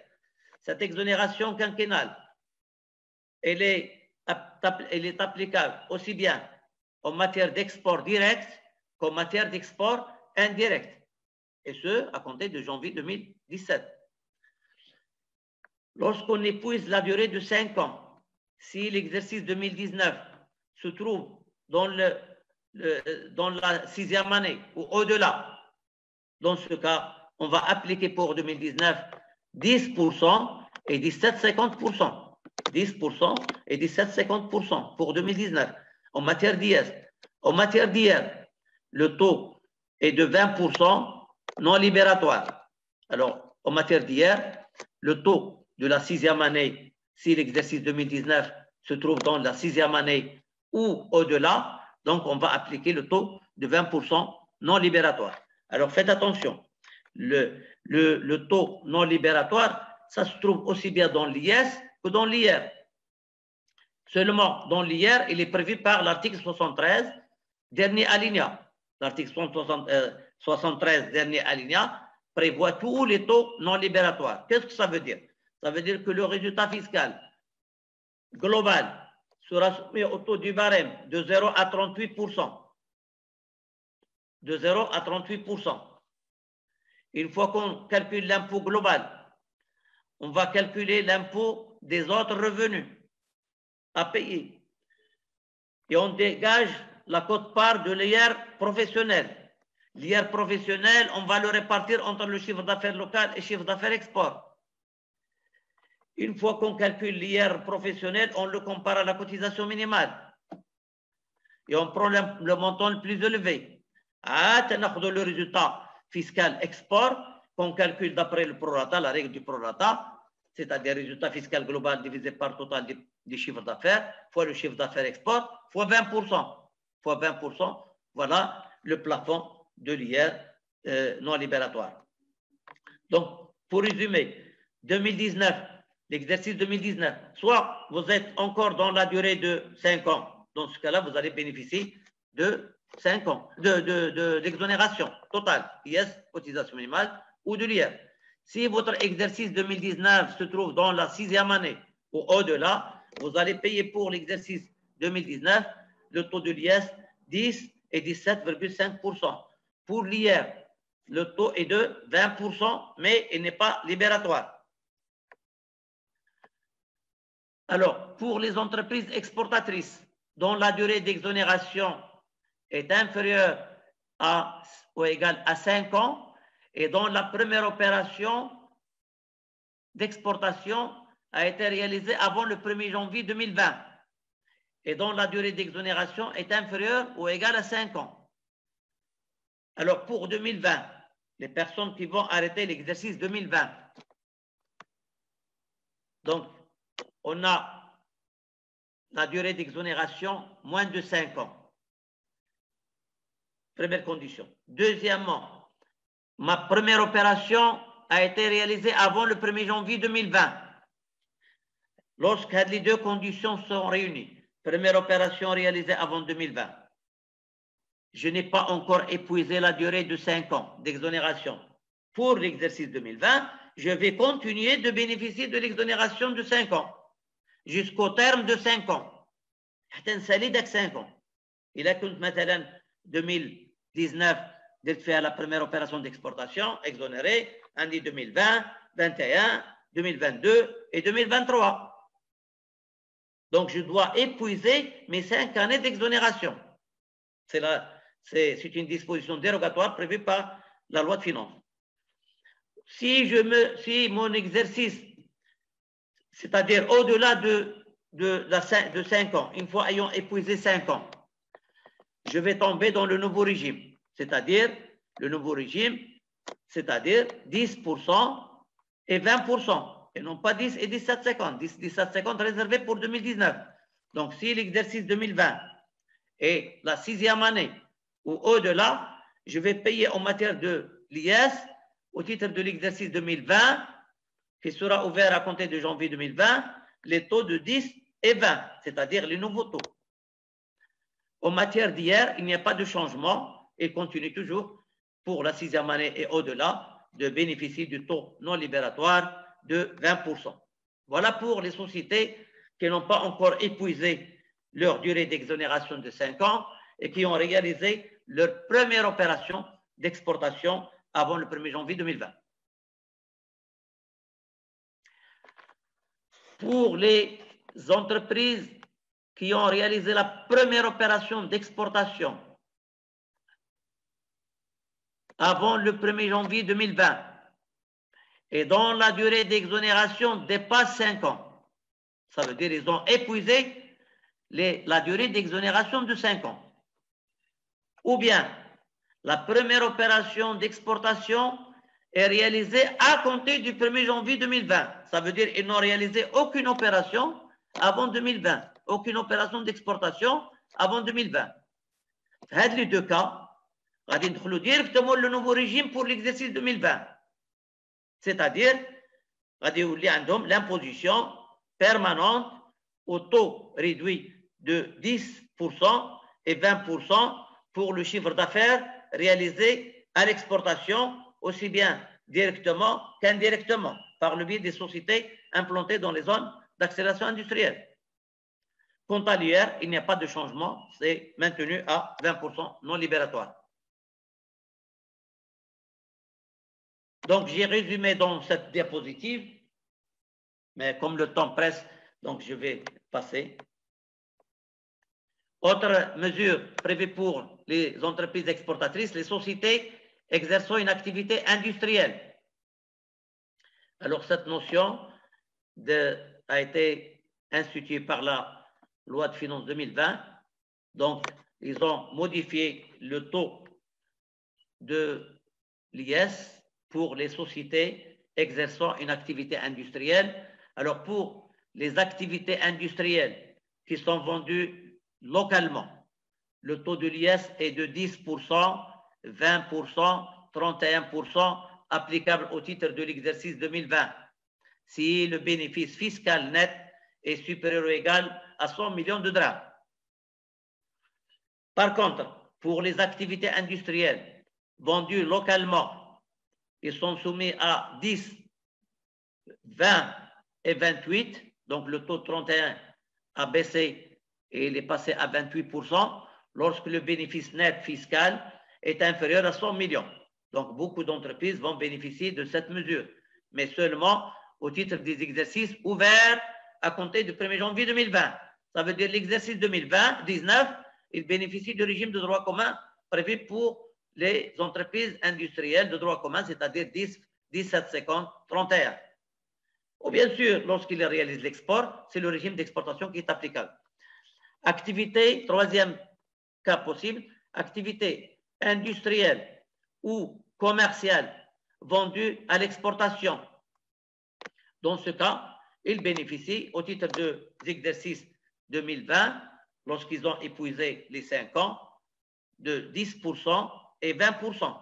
[SPEAKER 1] Cette exonération quinquennale, elle est applicable aussi bien en matière d'export direct qu'en matière d'export indirect, et ce, à compter de janvier 2017. Lorsqu'on épuise la durée de 5 ans, si l'exercice 2019 se trouve dans la 6e année ou au-delà, dans ce cas, on va appliquer pour 2019 10% et 17,50%. 10% et 17,50% pour 2019 en matière d'IS. En matière d'IR, le taux est de 20% non libératoire. Alors, en matière d'IR, le taux de la 6e année, si l'exercice 2019 se trouve dans la 6e année ou au-delà, donc on va appliquer le taux de 20% non libératoire. Alors, faites attention, le taux non libératoire, ça se trouve aussi bien dans l'IS que dans l'IR. Seulement, dans l'IR, il est prévu par l'article 73, dernier alinéa. L'article 73, dernier alinéa, prévoit tous les taux non libératoires. Qu'est-ce que ça veut dire? Ça veut dire que le résultat fiscal global sera soumis au taux du barème de 0 à 38%. De 0 à 38%. Une fois qu'on calcule l'impôt global, on va calculer l'impôt des autres revenus à payer. Et on dégage la quote-part de l'IR professionnel. L'IR professionnel, on va le répartir entre le chiffre d'affaires local et le chiffre d'affaires export. Une fois qu'on calcule l'IR professionnel, on le compare à la cotisation minimale. Et on prend le montant le plus élevé. Le résultat fiscal export, qu'on calcule d'après le prorata, la règle du prorata, c'est-à-dire le résultat fiscal global divisé par le total des chiffres d'affaires, fois le chiffre d'affaires export, fois 20%. Fois 20%, voilà le plafond de l'IR non libératoire. Donc, pour résumer, 2019, l'exercice 2019, soit vous êtes encore dans la durée de 5 ans, dans ce cas-là, vous allez bénéficier de 5 ans d'exonération totale, IS, cotisation minimale, ou de l'IR. Si votre exercice 2019 se trouve dans la 6e année ou au-delà, vous allez payer pour l'exercice 2019 le taux de l'IS 10 et 17,5%. Pour l'IR, le taux est de 20%, mais il n'est pas libératoire. Alors, pour les entreprises exportatrices, dont la durée d'exonération est inférieure à ou égale à 5 ans et dont la première opération d'exportation a été réalisée avant le 1er janvier 2020 et dont la durée d'exonération est inférieure ou égale à 5 ans. Alors, pour 2020, les personnes qui vont arrêter l'exercice 2020, donc, on a la durée d'exonération moins de 5 ans. Première condition. Deuxièmement, ma première opération a été réalisée avant le 1er janvier 2020. Lorsque les deux conditions sont réunies, première opération réalisée avant 2020, je n'ai pas encore épuisé la durée de 5 ans d'exonération. Pour l'exercice 2020, je vais continuer de bénéficier de l'exonération de 5 ans jusqu'au terme de 5 ans. حتى نسالي داك 5 ans. إلا كنت مثلا 2019 درت فيها la première opération d'exportation exonérée, عندي 2020, 21, 2022 et 2023. Donc je dois épuiser mes 5 années d'exonération. C'est une disposition dérogatoire prévue par la loi de finances. Si mon exercice, c'est-à-dire au-delà de 5 ans, une fois ayant épuisé 5 ans, je vais tomber dans le nouveau régime, c'est-à-dire le nouveau régime, c'est-à-dire 10% et 20%, et non pas 10 et 17,50, 17,50 réservé pour 2019. Donc si l'exercice 2020 est la 6e année ou au-delà, je vais payer en matière de l'IS au titre de l'exercice 2020, qui sera ouvert à compter de janvier 2020, les taux de 10 et 20, c'est-à-dire les nouveaux taux. En matière d'hier, il n'y a pas de changement et continue toujours pour la 6e année et au-delà de bénéficier du taux non libératoire de 20%. Voilà pour les sociétés qui n'ont pas encore épuisé leur durée d'exonération de 5 ans et qui ont réalisé leur première opération d'exportation avant le 1er janvier 2020. Pour les entreprises qui ont réalisé la première opération d'exportation avant le 1er janvier 2020 et dont la durée d'exonération dépasse 5 ans, ça veut dire qu'ils ont épuisé la durée d'exonération de 5 ans. Ou bien, la première opération d'exportation est réalisée à compter du 1er janvier 2020. Ça veut dire qu'ils n'ont réalisé aucune opération avant 2020, aucune opération d'exportation avant 2020. Dans les deux cas, on va directement le nouveau régime pour l'exercice 2020. C'est-à-dire, on va l'imposition permanente au taux réduit de 10% et 20% pour le chiffre d'affaires réalisé à l'exportation, aussi bien directement qu'indirectement, par le biais des sociétés implantées dans les zones d'accélération industrielle. Quant à l'IR, il n'y a pas de changement, c'est maintenu à 20% non libératoire. Donc, j'ai résumé dans cette diapositive, mais comme le temps presse, donc je vais passer. Autre mesure prévue pour les entreprises exportatrices, les sociétés exerçant une activité industrielle. Alors, cette notion a été instituée par la loi de finances 2020. Donc, ils ont modifié le taux de l'IS pour les sociétés exerçant une activité industrielle. Alors, pour les activités industrielles qui sont vendues localement, le taux de l'IS est de 10%, 20%, 31% applicable au titre de l'exercice 2020. Si le bénéfice fiscal net est supérieur ou égal à 100 millions de drachmes. Par contre, pour les activités industrielles vendues localement, ils sont soumis à 10, 20 et 28. Donc, le taux de 31 a baissé et il est passé à 28% lorsque le bénéfice net fiscal est inférieur à 100 millions. Donc, beaucoup d'entreprises vont bénéficier de cette mesure, mais seulement au titre des exercices ouverts à compter du 1er janvier 2020. Ça veut dire l'exercice 2020-19, il bénéficie du régime de droit commun prévu pour les entreprises industrielles de droit commun, c'est-à-dire 10, 17, 50, 31. Ou bien sûr, lorsqu'il réalise l'export, c'est le régime d'exportation qui est applicable. Activité, troisième cas possible, activité industrielle ou commerciale vendue à l'exportation. Dans ce cas, ils bénéficient au titre de l'exercice 2020, lorsqu'ils ont épuisé les 5 ans, de 10% et 20%.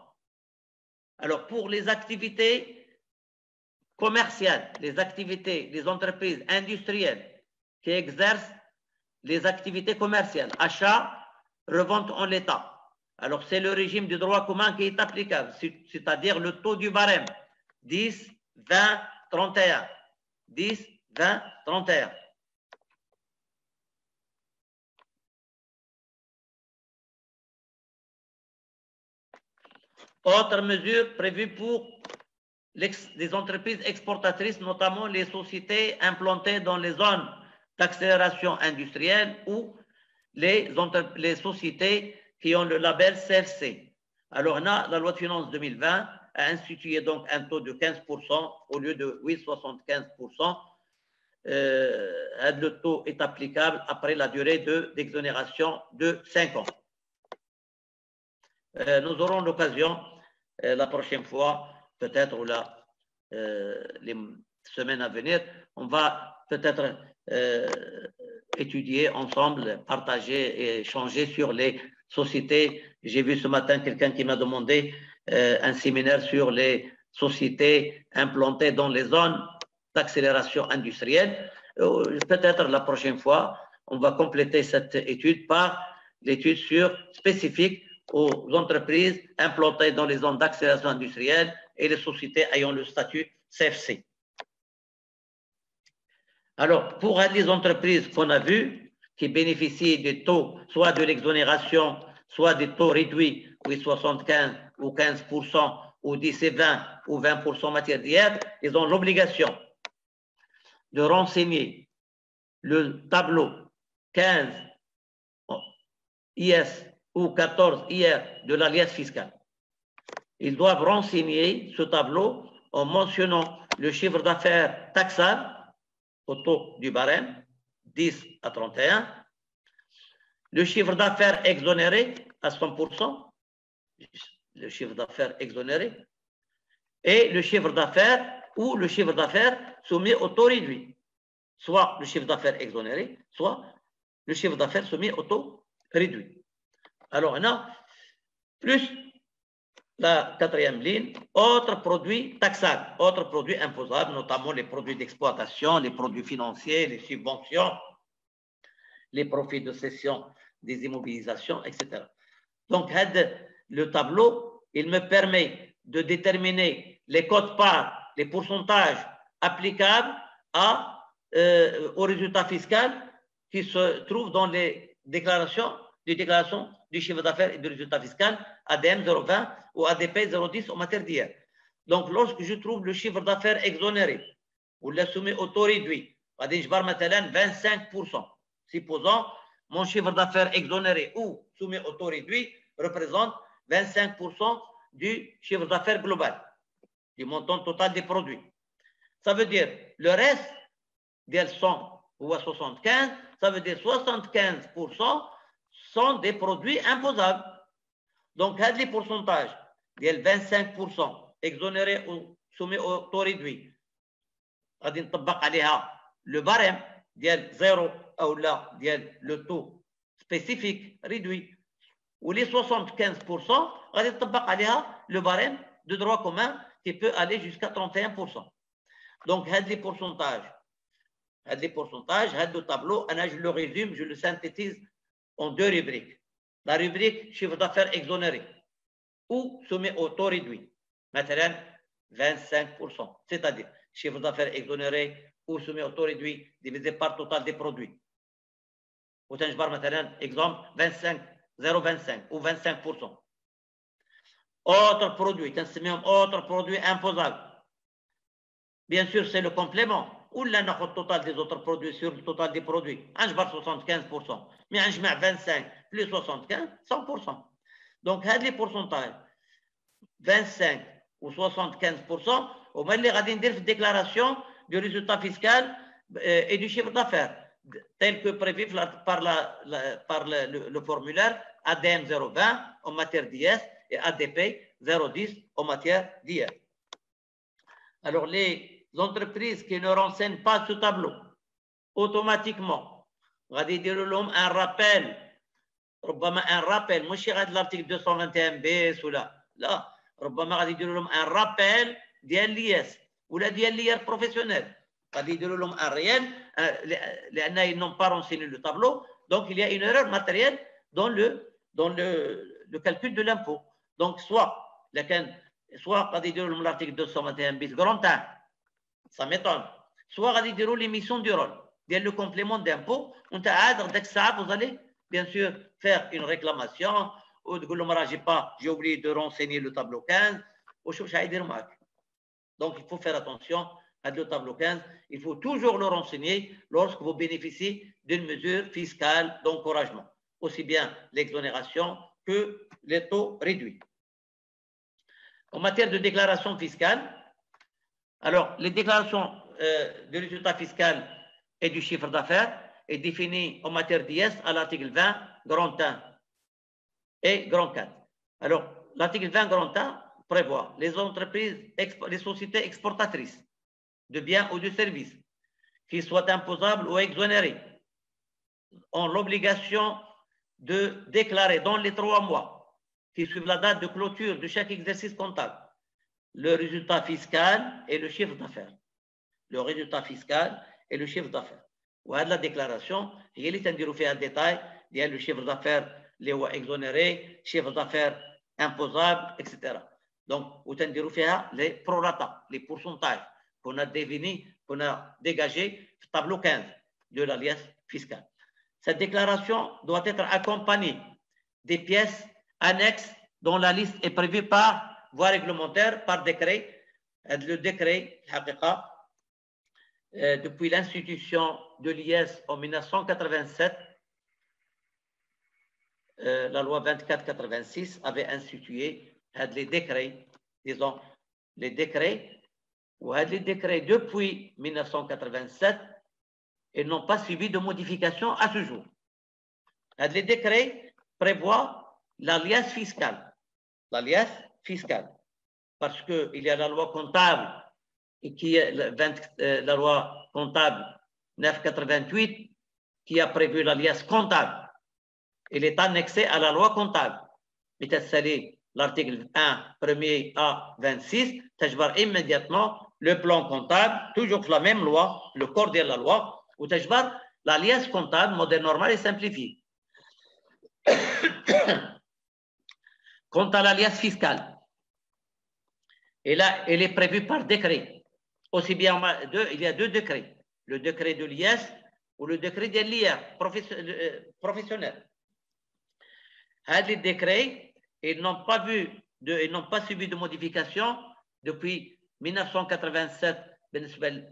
[SPEAKER 1] Alors, pour les activités commerciales, les entreprises industrielles qui exercent les activités commerciales, achat, revente en l'état. Alors, c'est le régime du droit commun qui est applicable, c'est-à-dire le taux du barème, 10, 20, 31. 10, 20, 31. Autre mesure prévue pour les entreprises exportatrices, notamment les sociétés implantées dans les zones d'accélération industrielle ou les sociétés qui ont le label CFC. Alors, la loi de finances 2020 a institué donc un taux de 15% au lieu de 8,75%. Le taux est applicable après la durée d'exonération de 5 ans. Nous aurons l'occasion la prochaine fois, peut-être, ou les semaines à venir, on va peut-être étudier ensemble, partager et échanger sur les sociétés. J'ai vu ce matin quelqu'un qui m'a demandé un séminaire sur les sociétés implantées dans les zones d'accélération industrielle. Peut-être la prochaine fois, on va compléter cette étude par l'étude spécifique aux entreprises implantées dans les zones d'accélération industrielle et les sociétés ayant le statut CFC. Alors, pour les entreprises qu'on a vues, qui bénéficient des taux, soit de l'exonération, soit des taux réduits, oui, 75 ou 15%, ou 10 et 20 ou 20% en matière d'IR, ils ont l'obligation de renseigner le tableau 15 IS ou 14 IR de l'alias fiscale. Ils doivent renseigner ce tableau en mentionnant le chiffre d'affaires taxable au taux du barème, 10 à 31, le chiffre d'affaires exonéré à 100%, le chiffre d'affaires exonéré, et le chiffre d'affaires ou le chiffre d'affaires soumis au taux réduit, soit le chiffre d'affaires exonéré, soit le chiffre d'affaires soumis au taux réduit. Alors, on a plus la quatrième ligne, autres produits taxables, autres produits imposables, notamment les produits d'exploitation, les produits financiers, les subventions, les profits de cession des immobilisations, etc. Donc, le tableau, il me permet de déterminer les quotes-parts, les pourcentages applicables au résultat fiscal qui se trouvent dans les déclarations du chiffre d'affaires et du résultat fiscal, ADM 020 ou ADP 010 en matière d'IR. Donc, lorsque je trouve le chiffre d'affaires exonéré ou le soumis au taux réduit, je vais mettre 25%. Supposons mon chiffre d'affaires exonéré ou soumis au taux réduit représente 25% du chiffre d'affaires global, du montant total des produits. Ça veut dire le reste, des 100 ou à 75, ça veut dire 75% sont des produits imposables. Donc, les pourcentages, des 25% exonérés ou soumis au taux réduit, le barème, des 0 ou là, le taux spécifique réduit, ou les 75%, le barème de droit commun qui peut aller jusqu'à 31%. Donc, les pourcentages, le tableau, je le résume, je le synthétise en 2 rubriques. La rubrique chiffre d'affaires exonéré ou soumis au taux réduit, maintenant 25%, c'est-à-dire chiffre d'affaires exonéré ou soumis au taux réduit divisé par total des produits. Exemple 0,25 ou 25%. Autre produit imposable. Bien sûr, c'est le complément. ou là, le total des autres produits sur le total des produits. On va 75%. Mais on va 25 plus 75, 100%. Donc, les pourcentages, 25 ou 75%, on va les déclaration du résultat fiscal et du chiffre d'affaires, tel que prévu par le formulaire ADM 020 en matière d'IS et ADP 010 en matière d'IS. Alors, les entreprises qui ne renseignent pas ce tableau, automatiquement, on va dire un rappel, مش غير l'article 221 bis ولا لا ربما غادي يديروا لهم un rappel ديال الياس ولا ديال ليار بروفيسيونيل غادي يديروا لهم un réel لان ils n'ont pas renseigné le tableau, donc il y a une erreur matérielle dans le calcul de l'impôt. Donc soit غادي يديروا لهم l'article 221 bis grand 1, ça m'étonne, soit غادي يديروا l'émission du rôle ديال le complément d'impôt وانت عاد داك الساعه vous allez bien sûr faire une réclamation ou de j'ai oublié de renseigner le tableau 15 ou donc il faut faire attention à le tableau 15, il faut toujours le renseigner lorsque vous bénéficiez d'une mesure fiscale d'encouragement, aussi bien l'exonération que les taux réduits. En matière de déclaration fiscale, alors les déclarations de résultat fiscal et du chiffre d'affaires est défini en matière d'IS à l'article 20, grand 1 et grand 4. Alors, l'article 20, grand 1 prévoit les entreprises, les sociétés exportatrices de biens ou de services qui soient imposables ou exonérées ont l'obligation de déclarer dans les 3 mois qui suivent la date de clôture de chaque exercice comptable le résultat fiscal et le chiffre d'affaires. Le résultat fiscal et le chiffre d'affaires. وهذه la déclaration هي اللي تنديروا فيها الديتاي ديال le chiffre d'affaires اللي هو exonéré, chiffre d'affaires imposable, etc. Donc وتنديروا فيها les prorata, les pourcentages qu'on a définis, qu'on a dégagés في tableau 15 de l'alias fiscale. Cette déclaration doit être accompagnée des pièces annexes dont la liste est prévue par voie réglementaire, par décret. Le décret, depuis l'institution de l'IS en 1987, la loi 2486 avait institué les décrets, disons, les décrets, ou les décrets depuis 1987, et n'ont pas suivi de modification à ce jour. Les décrets prévoient l'alias fiscal. L'alias fiscal. Parce qu'il y a la loi comptable et qui est la loi comptable 988 qui a prévu l'alias comptable. Il est annexé à la loi comptable. C'est l'article 1, premier A 26, تجبر immédiatement le plan comptable, toujours la même loi, le corps de la loi, ou تجبر l'alias comptable, modèle normal et simplifié. Quant à l'alias fiscal, et là, elle est prévue par décret. Aussi bien, il y a 2 décrets. Le décret de l'IS ou le décret de l'IR professionnel. Les décrets, ils n'ont pas subi de modification depuis 1987,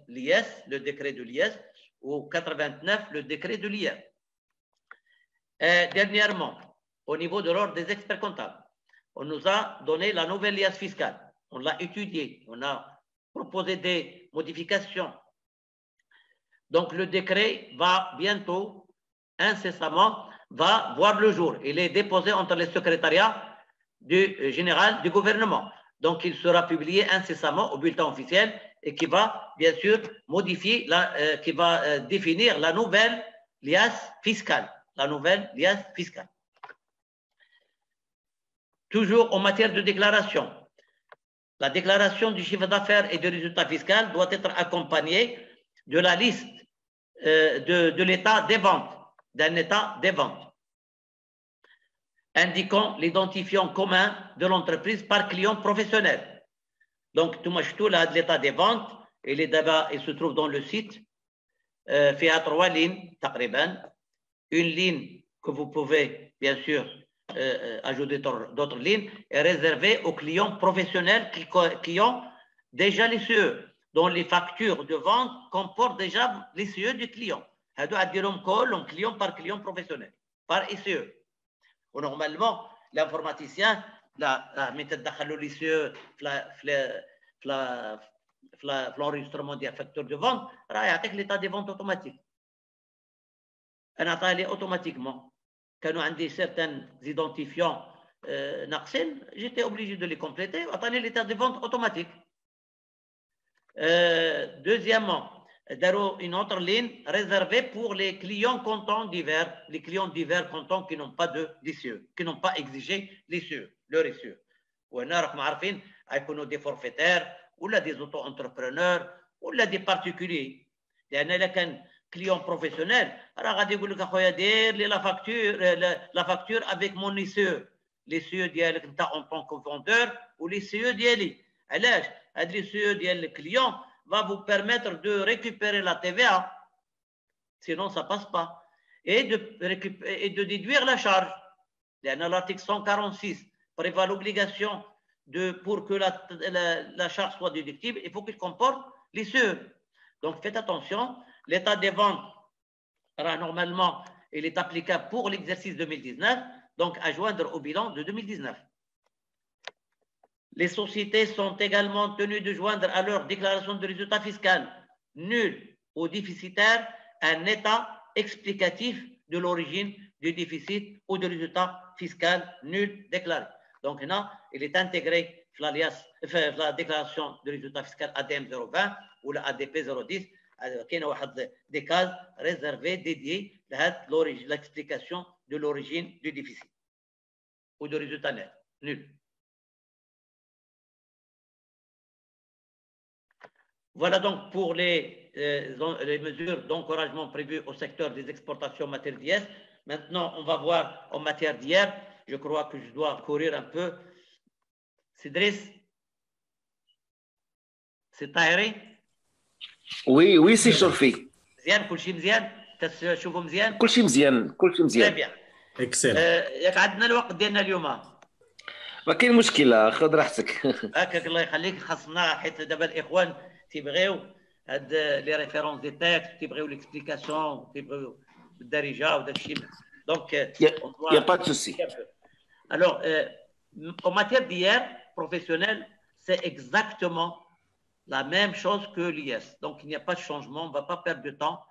[SPEAKER 1] l'IS, le décret de l'IS, ou 89, le décret de l'IR. Dernièrement, au niveau de l'ordre des experts comptables, on nous a donné la nouvelle liasse fiscale. On l'a étudiée, on a proposé des modifications. Donc, le décret va bientôt, incessamment, va voir le jour. Il est déposé entre les secrétariats général du gouvernement. Donc, il sera publié incessamment au bulletin officiel et qui va, bien sûr, modifier, qui va définir la nouvelle liasse fiscale. La nouvelle liasse fiscale. Toujours en matière de déclaration, la déclaration du chiffre d'affaires et du résultat fiscal doit être accompagnée de la liste de l'état des ventes, d'un état des ventes, indiquant l'identifiant commun de l'entreprise par client professionnel. Donc, tout l'état des ventes, il se trouve dans le site, fait à 3 lignes, une ligne que vous pouvez, bien sûr, ajouter d'autres lignes, est réservée aux clients professionnels qui ont déjà les CE. dont les factures de vente comportent déjà l'ICE du client. هادو عندهم كلهم client par client professionnel, par ICE. ونورمالمون l'informaticien لا ملي تدخلوا l'ICE في l'enregistrement ديال facture de vente راه يعطيك l'état des ventes automatique. انا عطاه لي اوتوماتيكمون. كانوا عندي certains identifiants ناقصين, j'étais obligé de les compléter وعطاني l'état des ventes automatique. Deuxièmement, d'arrêt une autre ligne réservée pour les clients comptants divers, les clients divers comptants qui n'ont pas de l'ICE, qui n'ont pas exigé l'ICE, leur ICE. وهنا راكم عارفين يكونوا des forfaitaires ولا des auto-entrepreneurs ولا des particuliers. لأن إذا كان client professionnel راه غادي يقول لك أخويا دير لي la facture avec mon ICE, l'ICE ديالك أنت en tant que vendeur ou l'ICE ديالي. علاش؟ هاد l'ICE ديال الكليون va vous permettre de récupérer la TVA, sinon ça passe pas, et de déduire la charge. L'article 146 prévoit l'obligation pour que la charge soit déductible, il faut qu'il comporte l'ICE. Donc faites attention, l'état des ventes, normalement, il est applicable pour l'exercice 2019, donc à joindre au bilan de 2019. Les sociétés sont également tenues de joindre à leur déclaration de résultat fiscal nul ou déficitaire un état explicatif de l'origine du déficit ou du résultat fiscal nul déclaré. Donc là, il est intégré dans la déclaration de résultat fiscal ADM 020 ou la ADP 010. Il y a des cases réservées, dédiées à l'explication de l'origine du déficit ou du résultat net nul. Voilà donc pour les mesures d'encouragement prévues au secteur des exportations en matière d'IS. Maintenant, on va voir en matière d'IR. Je crois que je dois courir un peu. Cédric, c'est Tahiri?
[SPEAKER 2] Oui, oui, c'est Chorfi.
[SPEAKER 1] مزيان كل شيء مزيان تشوفوا مزيان
[SPEAKER 2] كل شيء مزيان كل شيء مزيان.
[SPEAKER 1] bien.
[SPEAKER 3] اكسل.
[SPEAKER 1] ياك عندنا الوقت ديالنا اليوم.
[SPEAKER 2] ما كاين مشكلة, خذ راحتك.
[SPEAKER 1] هكاك الله يخليك, خاصنا حيت دابا الإخوان تيبغيو هاد لي ريفيرونس دي تيكست, تيبغيو ليكسبليكاسيون, تيبغيو الدارجة وداك الشيء. Donc,
[SPEAKER 2] il n'y a pas de souci.
[SPEAKER 1] Alors, en matière d'IR professionnel, c'est exactement la même chose que l'IS. Donc, il n'y a pas de changement, on ne va pas perdre de temps.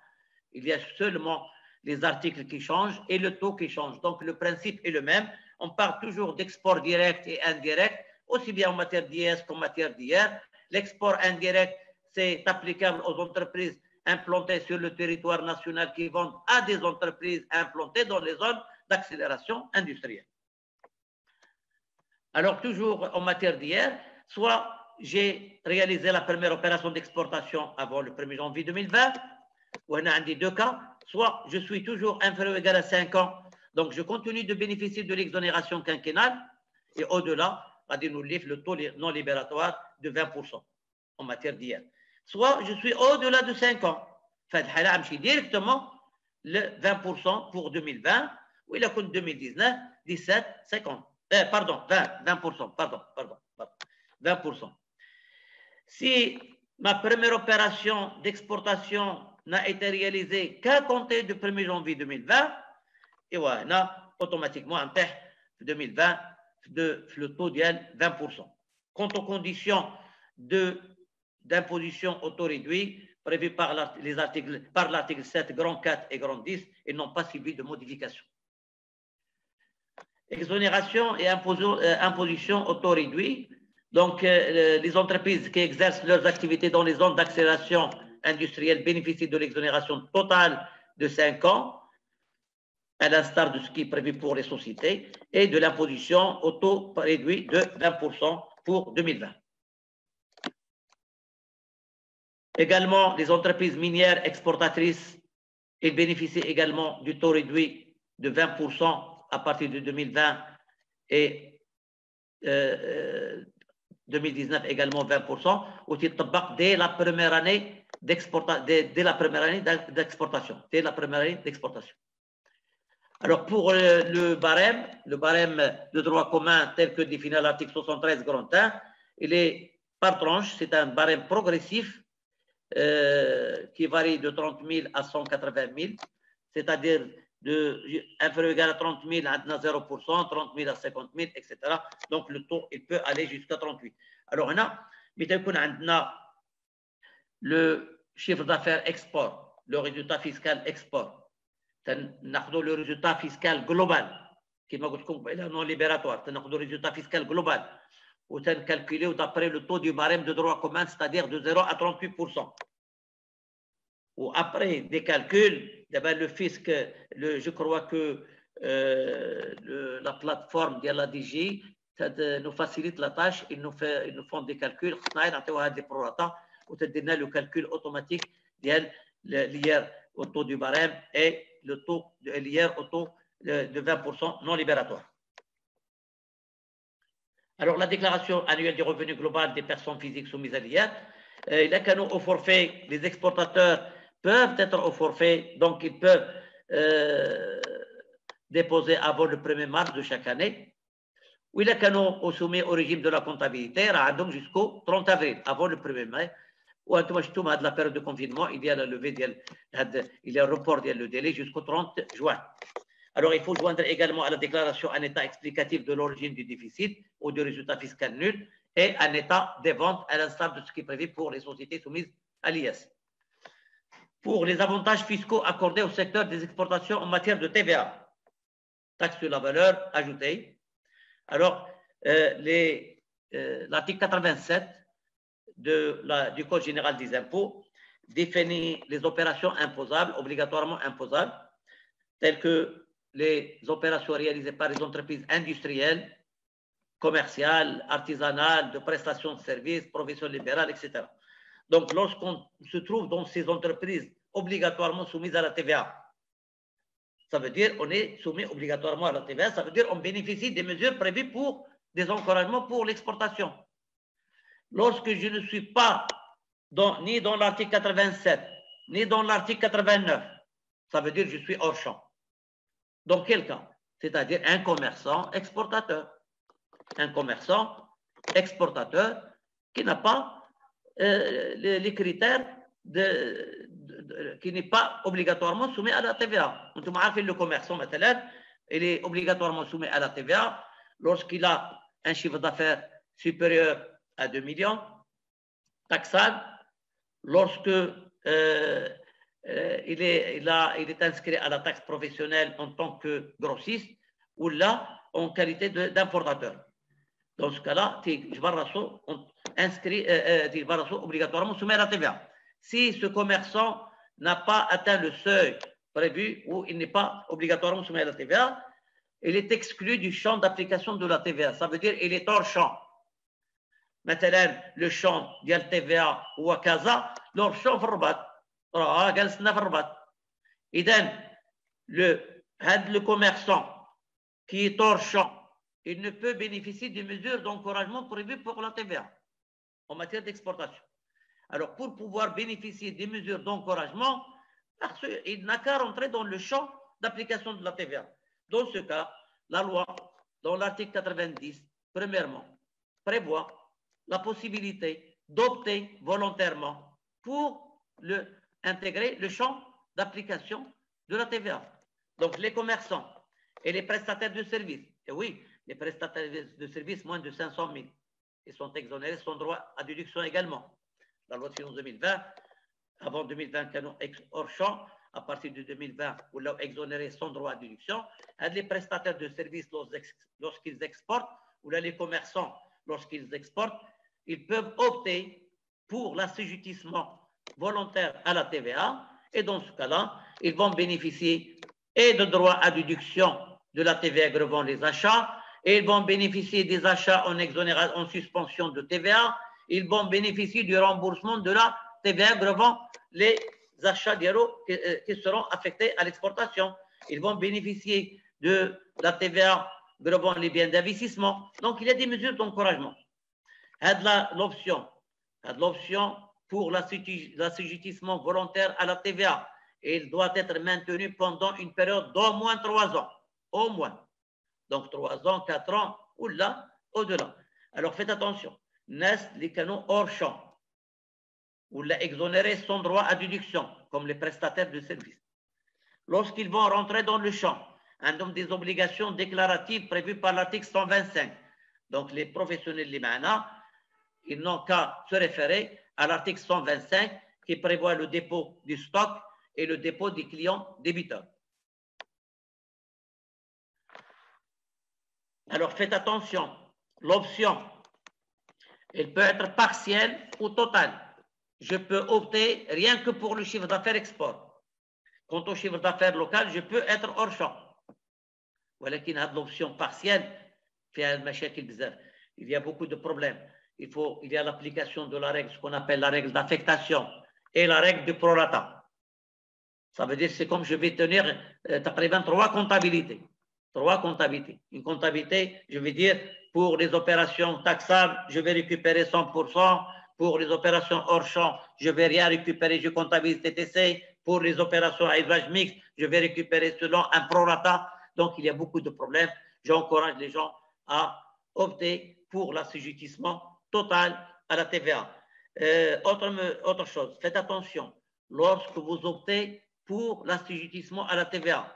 [SPEAKER 1] Il y a seulement les articles qui changent et le taux qui change. Donc, le principe est le même. On parle toujours d'export direct et indirect, aussi bien en matière d'IS qu'en matière d'IR. L'export indirect, c'est applicable aux entreprises implantées sur le territoire national qui vendent à des entreprises implantées dans les zones d'accélération industrielle. Alors, toujours en matière d'IR, soit j'ai réalisé la première opération d'exportation avant le 1er janvier 2020, où on a dit deux cas, soit je suis toujours inférieur ou égal à 5 ans, donc je continue de bénéficier de l'exonération quinquennale, et au-delà, on dit nous livre le taux non libératoire de 20% en matière d'IR. Soit je suis au-delà de 5 ans, fait directement le 20% pour 2020, ou il a compte 2019, 17, 50. Pardon, 20%, pardon, 20%. Si ma première opération d'exportation n'a été réalisée qu'à compter du 1er janvier 2020, et voilà, automatiquement, en 2020, le taux de 20%. Quant aux conditions d'imposition auto-réduit prévues par l'article 7, grand 4 et grand 10, ils n'ont pas subi de modification. Exonération et imposition auto-réduit. Donc, les entreprises qui exercent leurs activités dans les zones d'accélération industrielle bénéficient de l'exonération totale de 5 ans, à l'instar de ce qui est prévu pour les sociétés, et de l'imposition auto-réduit de 20% pour 2020. Également, les entreprises minières exportatrices, elles bénéficient également du taux réduit de 20% à partir de 2020 et 2019 également 20%, ou dès la première année d'exportation. Alors pour le barème de droit commun tel que défini à l'article 73 grand 1, il est par tranche, c'est un barème progressif qui varie de 30 000 à 180 000, c'est-à-dire de inférieur ou égal à 30 000 à 0%, 30 000 à 50 000, etc. Donc le taux, il peut aller jusqu'à 38. Alors on a le chiffre d'affaires export, le résultat fiscal export, le résultat fiscal global, qui m'a dit non libératoire, le résultat fiscal global, ou calculé d'après le taux du barème de droit commun, c'est-à-dire de 0 à 38%. Ou après des calculs, le fisc, je crois que la plateforme de la DG nous facilite la tâche, ils nous font des calculs, des prorata, ou le calcul automatique lié au taux du barème et le taux lié au taux de 20% non libératoire. Alors, la déclaration annuelle du revenu global des personnes physiques soumises à l'IR, les canaux au forfait, les exportateurs peuvent être au forfait, donc ils peuvent déposer avant le 1er mars de chaque année. Ou les canaux soumis au régime de la comptabilité, donc jusqu'au 30 avril, avant le 1er mai. Ou à la période de confinement, il y a la levée, il y a un report le délai jusqu'au 30 juin. Alors, il faut joindre également à la déclaration un état explicatif de l'origine du déficit ou du résultat fiscal nul et un état des ventes à l'instar de ce qui est prévu pour les sociétés soumises à l'IS. Pour les avantages fiscaux accordés au secteur des exportations en matière de TVA, taxe sur la valeur ajoutée. Alors, l'article 87 du Code général des impôts définit les opérations imposables, obligatoirement imposables, telles que les opérations réalisées par les entreprises industrielles, commerciales, artisanales, de prestations de services, professions libérales, etc. Donc, lorsqu'on se trouve dans ces entreprises obligatoirement soumises à la TVA, ça veut dire qu'on est soumis obligatoirement à la TVA, ça veut dire qu'on bénéficie des mesures prévues pour des encouragements pour l'exportation. Lorsque je ne suis pas ni dans l'article 87, ni dans l'article 89, ça veut dire que je suis hors champ. Dans quel cas? C'est-à-dire un commerçant exportateur. Un commerçant exportateur qui n'a pas les critères qui n'est pas obligatoirement soumis à la TVA. Le commerçant, il est obligatoirement soumis à la TVA lorsqu'il a un chiffre d'affaires supérieur à 2 millions, taxable, lorsque il est inscrit à la taxe professionnelle en tant que grossiste ou là en qualité d'importateur. Dans ce cas-là, inscrit obligatoirement soumis à la TVA. Si ce commerçant n'a pas atteint le seuil prévu ou il n'est pas obligatoirement soumis à la TVA, il est exclu du champ d'application de la TVA. Ça veut dire qu'il est hors champ. Maintenant, le champ de la TVA ou à Casa, leur champ est Rabat. Le commerçant qui est hors champ, il ne peut bénéficier des mesures d'encouragement prévues pour la TVA en matière d'exportation. Alors, pour pouvoir bénéficier des mesures d'encouragement, il n'a qu'à rentrer dans le champ d'application de la TVA. Dans ce cas, la loi, dans l'article 90, premièrement, prévoit la possibilité d'opter volontairement pour intégrer le champ d'application de la TVA. Donc, les commerçants et les prestataires de services, et oui, les prestataires de services moins de 500 000, ils sont exonérés, sont droit à déduction également. La loi de finances 2020, avant 2020, hors champ, à partir de 2020, où l'on exonéré sans droit à déduction, les prestataires de services lorsqu'ils exportent, ou là les commerçants lorsqu'ils exportent, ils peuvent opter pour l'assujettissement volontaire à la TVA, et dans ce cas-là, ils vont bénéficier et de droits à déduction de la TVA grevant les achats, et ils vont bénéficier des achats en suspension de TVA, ils vont bénéficier du remboursement de la TVA grevant les achats d'euros qui seront affectés à l'exportation. Ils vont bénéficier de la TVA grevant les biens d'investissement. Donc, il y a des mesures d'encouragement. L'option pour l'assujettissement volontaire à la TVA, il doit être maintenu pendant une période d'au moins 3 ans. Au moins. Donc, 3 ans, 4 ans, ou là, au-delà. Alors, faites attention. Naissent les canaux hors champ. ou exonérés sans droit à déduction, comme les prestataires de services. Lorsqu'ils vont rentrer dans le champ, un nombre des obligations déclaratives prévues par l'article 125. Donc, les professionnels Limana, ils n'ont qu'à se référer à l'article 125 qui prévoit le dépôt du stock et le dépôt des clients débiteurs. Alors, faites attention, l'option, elle peut être partielle ou totale. Je peux opter rien que pour le chiffre d'affaires export. Quant au chiffre d'affaires local, je peux être hors champ. ولكن هذه l'option partielle فيها المشاكل بزاف. Il y a beaucoup de problèmes. Il y a l'application de la règle, ce qu'on appelle la règle d'affectation et la règle du prorata. Ça veut dire c'est comme je vais tenir تقريبا trois comptabilités. Une comptabilité, je vais dire, pour les opérations taxables, je vais récupérer 100%. Pour les opérations hors champ, je ne vais rien récupérer, je comptabilise TTC. Pour les opérations à usage mixte, je vais récupérer selon un prorata. Donc, il y a beaucoup de problèmes. J'encourage les gens à opter pour l'assujettissement total à la TVA. Autre chose, faites attention. Lorsque vous optez pour l'assujettissement à la TVA,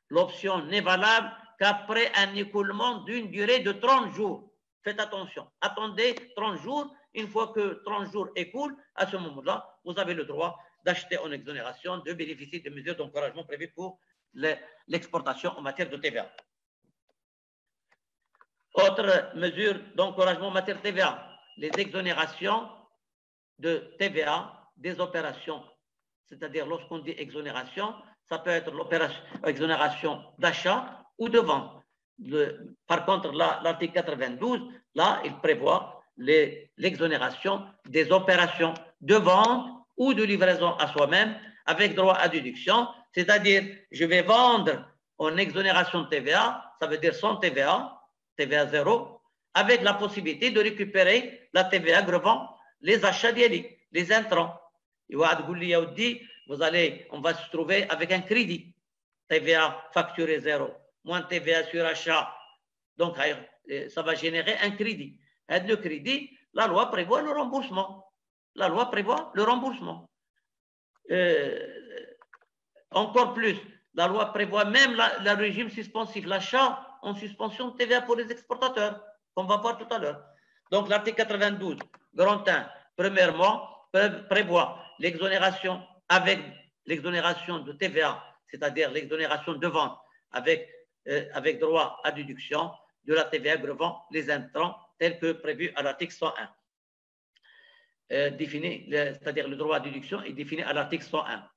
[SPEAKER 1] l'option n'est valable qu'après un écoulement d'une durée de 30 jours. Faites attention. Attendez 30 jours. Une fois que 30 jours écoulent, à ce moment-là, vous avez le droit d'acheter en exonération, de bénéficier des mesures d'encouragement prévues pour l'exportation en matière de TVA. Autre mesure d'encouragement en matière de TVA, les exonérations de TVA des opérations. C'est-à-dire, lorsqu'on dit exonération, ça peut être l'exonération d'achat ou de vente. Par contre, l'article 92, là, il prévoit l'exonération des opérations de vente ou de livraison à soi-même avec droit à déduction. C'est-à-dire, je vais vendre en exonération de TVA, ça veut dire sans TVA, TVA zéro, avec la possibilité de récupérer la TVA grevant les achats diéliques, les intrants. On va se trouver avec un crédit. TVA facturé zéro, moins TVA sur achat. Donc, ça va générer un crédit. Et le crédit, la loi prévoit le remboursement. Encore plus, la loi prévoit même le régime suspensif, l'achat en suspension de TVA pour les exportateurs, qu'on va voir tout à l'heure. Donc, l'article 92, grand 1, premièrement, prévoit l'exonération avec l'exonération de TVA, c'est-à-dire l'exonération de vente avec droit à déduction de la TVA grevant les intrants tels que prévu à l'article 101. C'est-à-dire le droit à déduction est défini à l'article 101.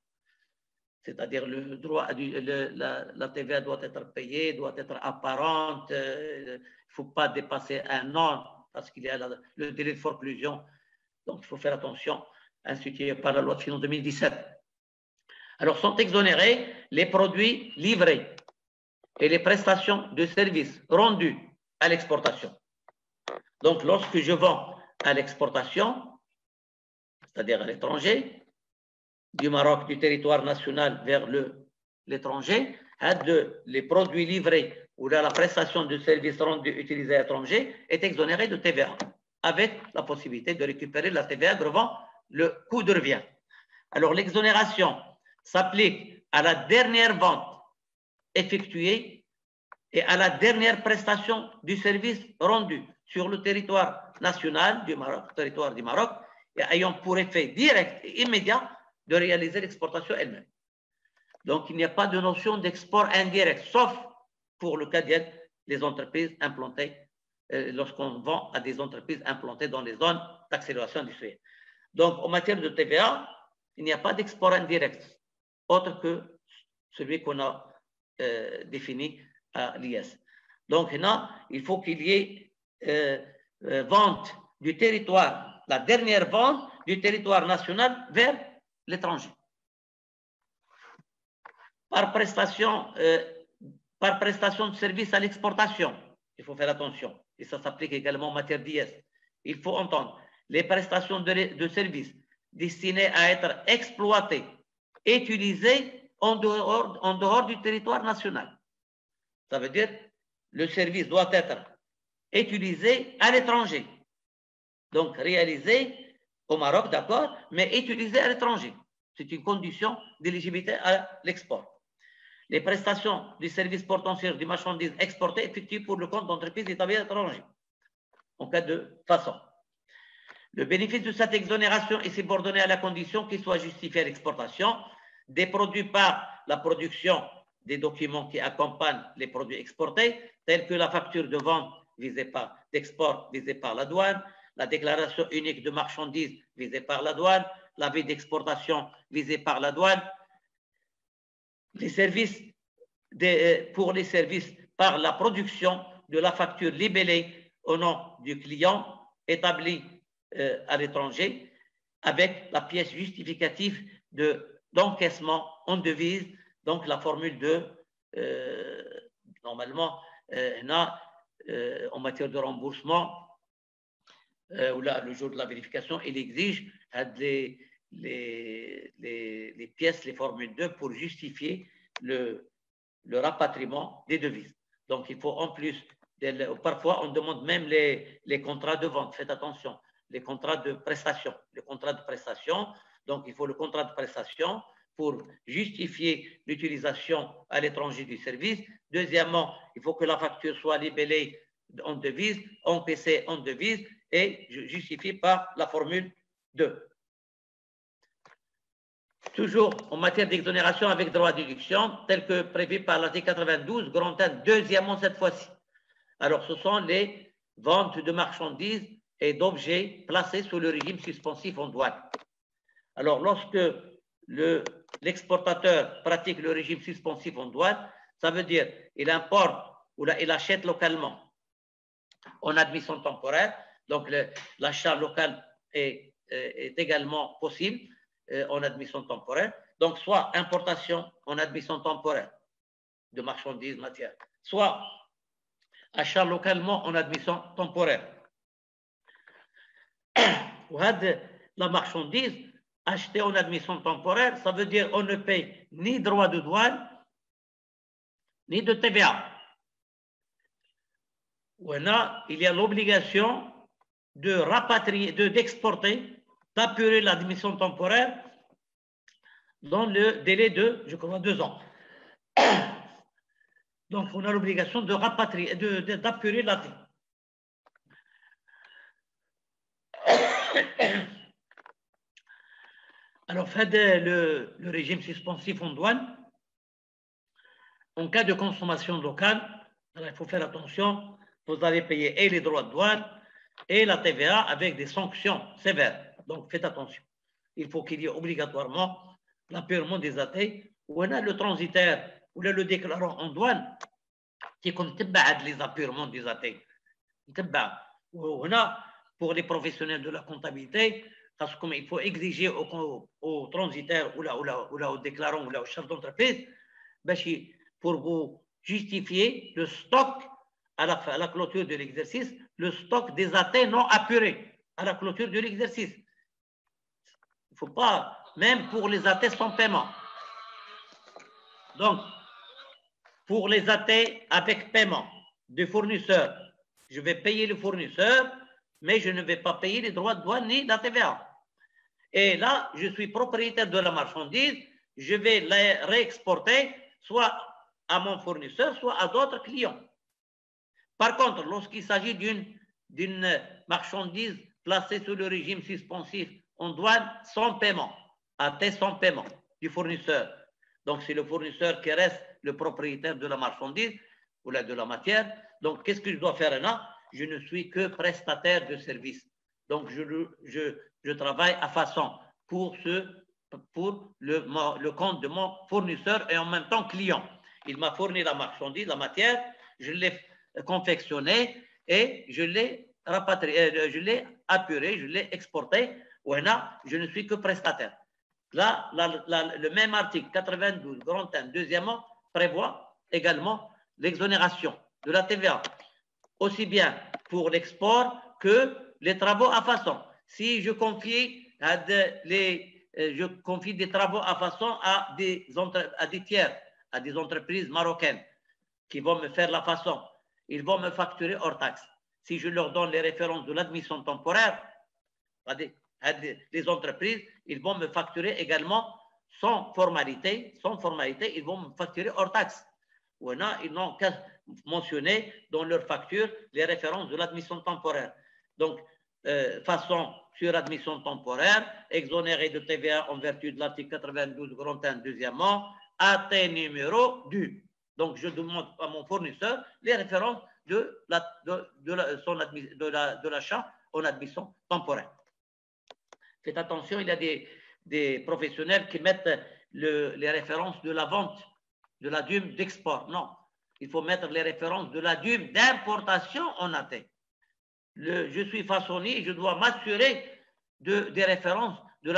[SPEAKER 1] C'est-à-dire le droit à la TVA doit être payée, doit être apparente, il ne faut pas dépasser un an parce qu'il y a le délai de forclusion. Donc, il faut faire attention, institué par la loi de finances 2017. Alors, sont exonérés les produits livrés et les prestations de services rendues à l'exportation. Donc, lorsque je vends à l'exportation, c'est-à-dire à l'étranger, du Maroc, du territoire national vers l'étranger, les produits livrés ou la prestation de services rendus utilisés à l'étranger est exonéré de TVA, avec la possibilité de récupérer la TVA grevant le coût de revient. Alors, l'exonération s'applique à la dernière vente effectuée et à la dernière prestation du service rendu sur le territoire national du Maroc, territoire du Maroc, et ayant pour effet direct et immédiat de réaliser l'exportation elle-même. Donc, il n'y a pas de notion d'export indirect, sauf pour le cas des entreprises implantées, lorsqu'on vend à des entreprises implantées dans les zones d'accélération industrielle. Donc, en matière de TVA, il n'y a pas d'export indirect, autre que celui qu'on a défini à l'IS. Donc, là, il faut qu'il y ait vente du territoire, la dernière vente du territoire national vers l'étranger. Par prestation de service à l'exportation, il faut faire attention, et ça s'applique également en matière d'IS. Il faut entendre les prestations de services destinées à être exploitées et utilisées en dehors du territoire national. Ça veut dire le service doit être utilisé à l'étranger, donc réalisé au Maroc, d'accord, mais utilisé à l'étranger. C'est une condition d'éligibilité à l'export. Les prestations du service portant sur des marchandises exportées effectuées pour le compte d'entreprises établies à l'étranger, en cas de façon. Le bénéfice de cette exonération est subordonné à la condition qu'il soit justifié à l'exportation des produits par la production des documents qui accompagnent les produits exportés, tels que la facture de vente d'export visée par la douane, la déclaration unique de marchandises visée par la douane, l'avis d'exportation visé par la douane, pour les services par la production de la facture libellée au nom du client établi à l'étranger avec la pièce justificative d'encaissement en devise, donc la formule normalement en matière de remboursement ou là, le jour de la vérification, il exige les pièces, les formules 2 pour justifier le rapatriement des devises. Donc, il faut en plus, parfois, on demande même les contrats de vente. Faites attention, les contrats de prestation. Les contrats de prestation, donc il faut le contrat de prestation pour justifier l'utilisation à l'étranger du service. Deuxièmement, il faut que la facture soit libellée en devise, encaissée en devise et justifiée par la formule 2. Toujours en matière d'exonération avec droit à déduction, tel que prévu par l'article 92, grand 1, deuxièmement cette fois-ci. Alors, ce sont les ventes de marchandises et d'objets placés sous le régime suspensif en douane. Alors, lorsque l'exportateur pratique le régime suspensif en douane, ça veut dire qu'il importe ou il achète localement en admission temporaire. Donc, l'achat local est également possible en admission temporaire. Donc, soit importation en admission temporaire de marchandises, matières, soit achat localement en admission temporaire. La marchandise achetée en admission temporaire, ça veut dire qu'on ne paye ni droit de douane, ni de TVA. Il y a l'obligation de rapatrier, d'exporter, d'apurer l'admission temporaire dans le délai de, je crois, 2 ans. Donc, on a l'obligation de rapatrier, d'apurer l'admission. Alors, fait le régime suspensif en douane, en cas de consommation locale, alors il faut faire attention, vous allez payer et les droits de douane et la TVA avec des sanctions sévères. Donc, faites attention. Il faut qu'il y ait obligatoirement l'apurement des athées, ou on a le transitaire, ou le déclarant en douane, qui compte les apurements des athées. On a, pour les professionnels de la comptabilité, parce qu'il faut exiger au transitaire ou au déclarant ou au chef d'entreprise, pour vous justifier le stock à la clôture de l'exercice, le stock des athées non apurés à la clôture de l'exercice. Il ne faut pas, même pour les athées sans paiement. Donc, pour les athées avec paiement du fournisseur, je vais payer le fournisseur, mais je ne vais pas payer les droits de douane ni la TVA. Et là, je suis propriétaire de la marchandise, je vais la réexporter soit à mon fournisseur, soit à d'autres clients. Par contre, lorsqu'il s'agit d'une marchandise placée sous le régime suspensif en douane sans paiement, athée sans paiement du fournisseur, donc c'est le fournisseur qui reste le propriétaire de la marchandise ou de la matière. Donc, qu'est-ce que je dois faire là? Je ne suis que prestataire de service. Donc, je travaille à façon pour le compte de mon fournisseur et en même temps client. Il m'a fourni la marchandise, la matière, je l'ai confectionnée et je l'ai rapatriée, je l'ai apurée, je l'ai exportée. Je ne suis que prestataire. Là, le même article 92, grand 1, deuxièmement, prévoit également l'exonération de la TVA, aussi bien pour l'export que les travaux à façon. Si je confie des travaux à façon à des tiers, à des entreprises marocaines qui vont me faire la façon, ils vont me facturer hors taxe. Si je leur donne les références de l'admission temporaire, Les entreprises, ils vont me facturer également sans formalité, ils vont me facturer hors taxe. Ils n'ont qu'à mentionner dans leur facture les références de l'admission temporaire. Donc, façon sur admission temporaire, exonéré de TVA en vertu de l'article 92 grand 1, deuxièmement, AT numéro dû. Donc, je demande à mon fournisseur les références de l'achat en admission temporaire. Faites attention, il y a des professionnels qui mettent les références de la vente, de la DUM d'export. Non, il faut mettre les références de la DUM d'importation en AT. Je suis façonnier et je dois m'assurer des références de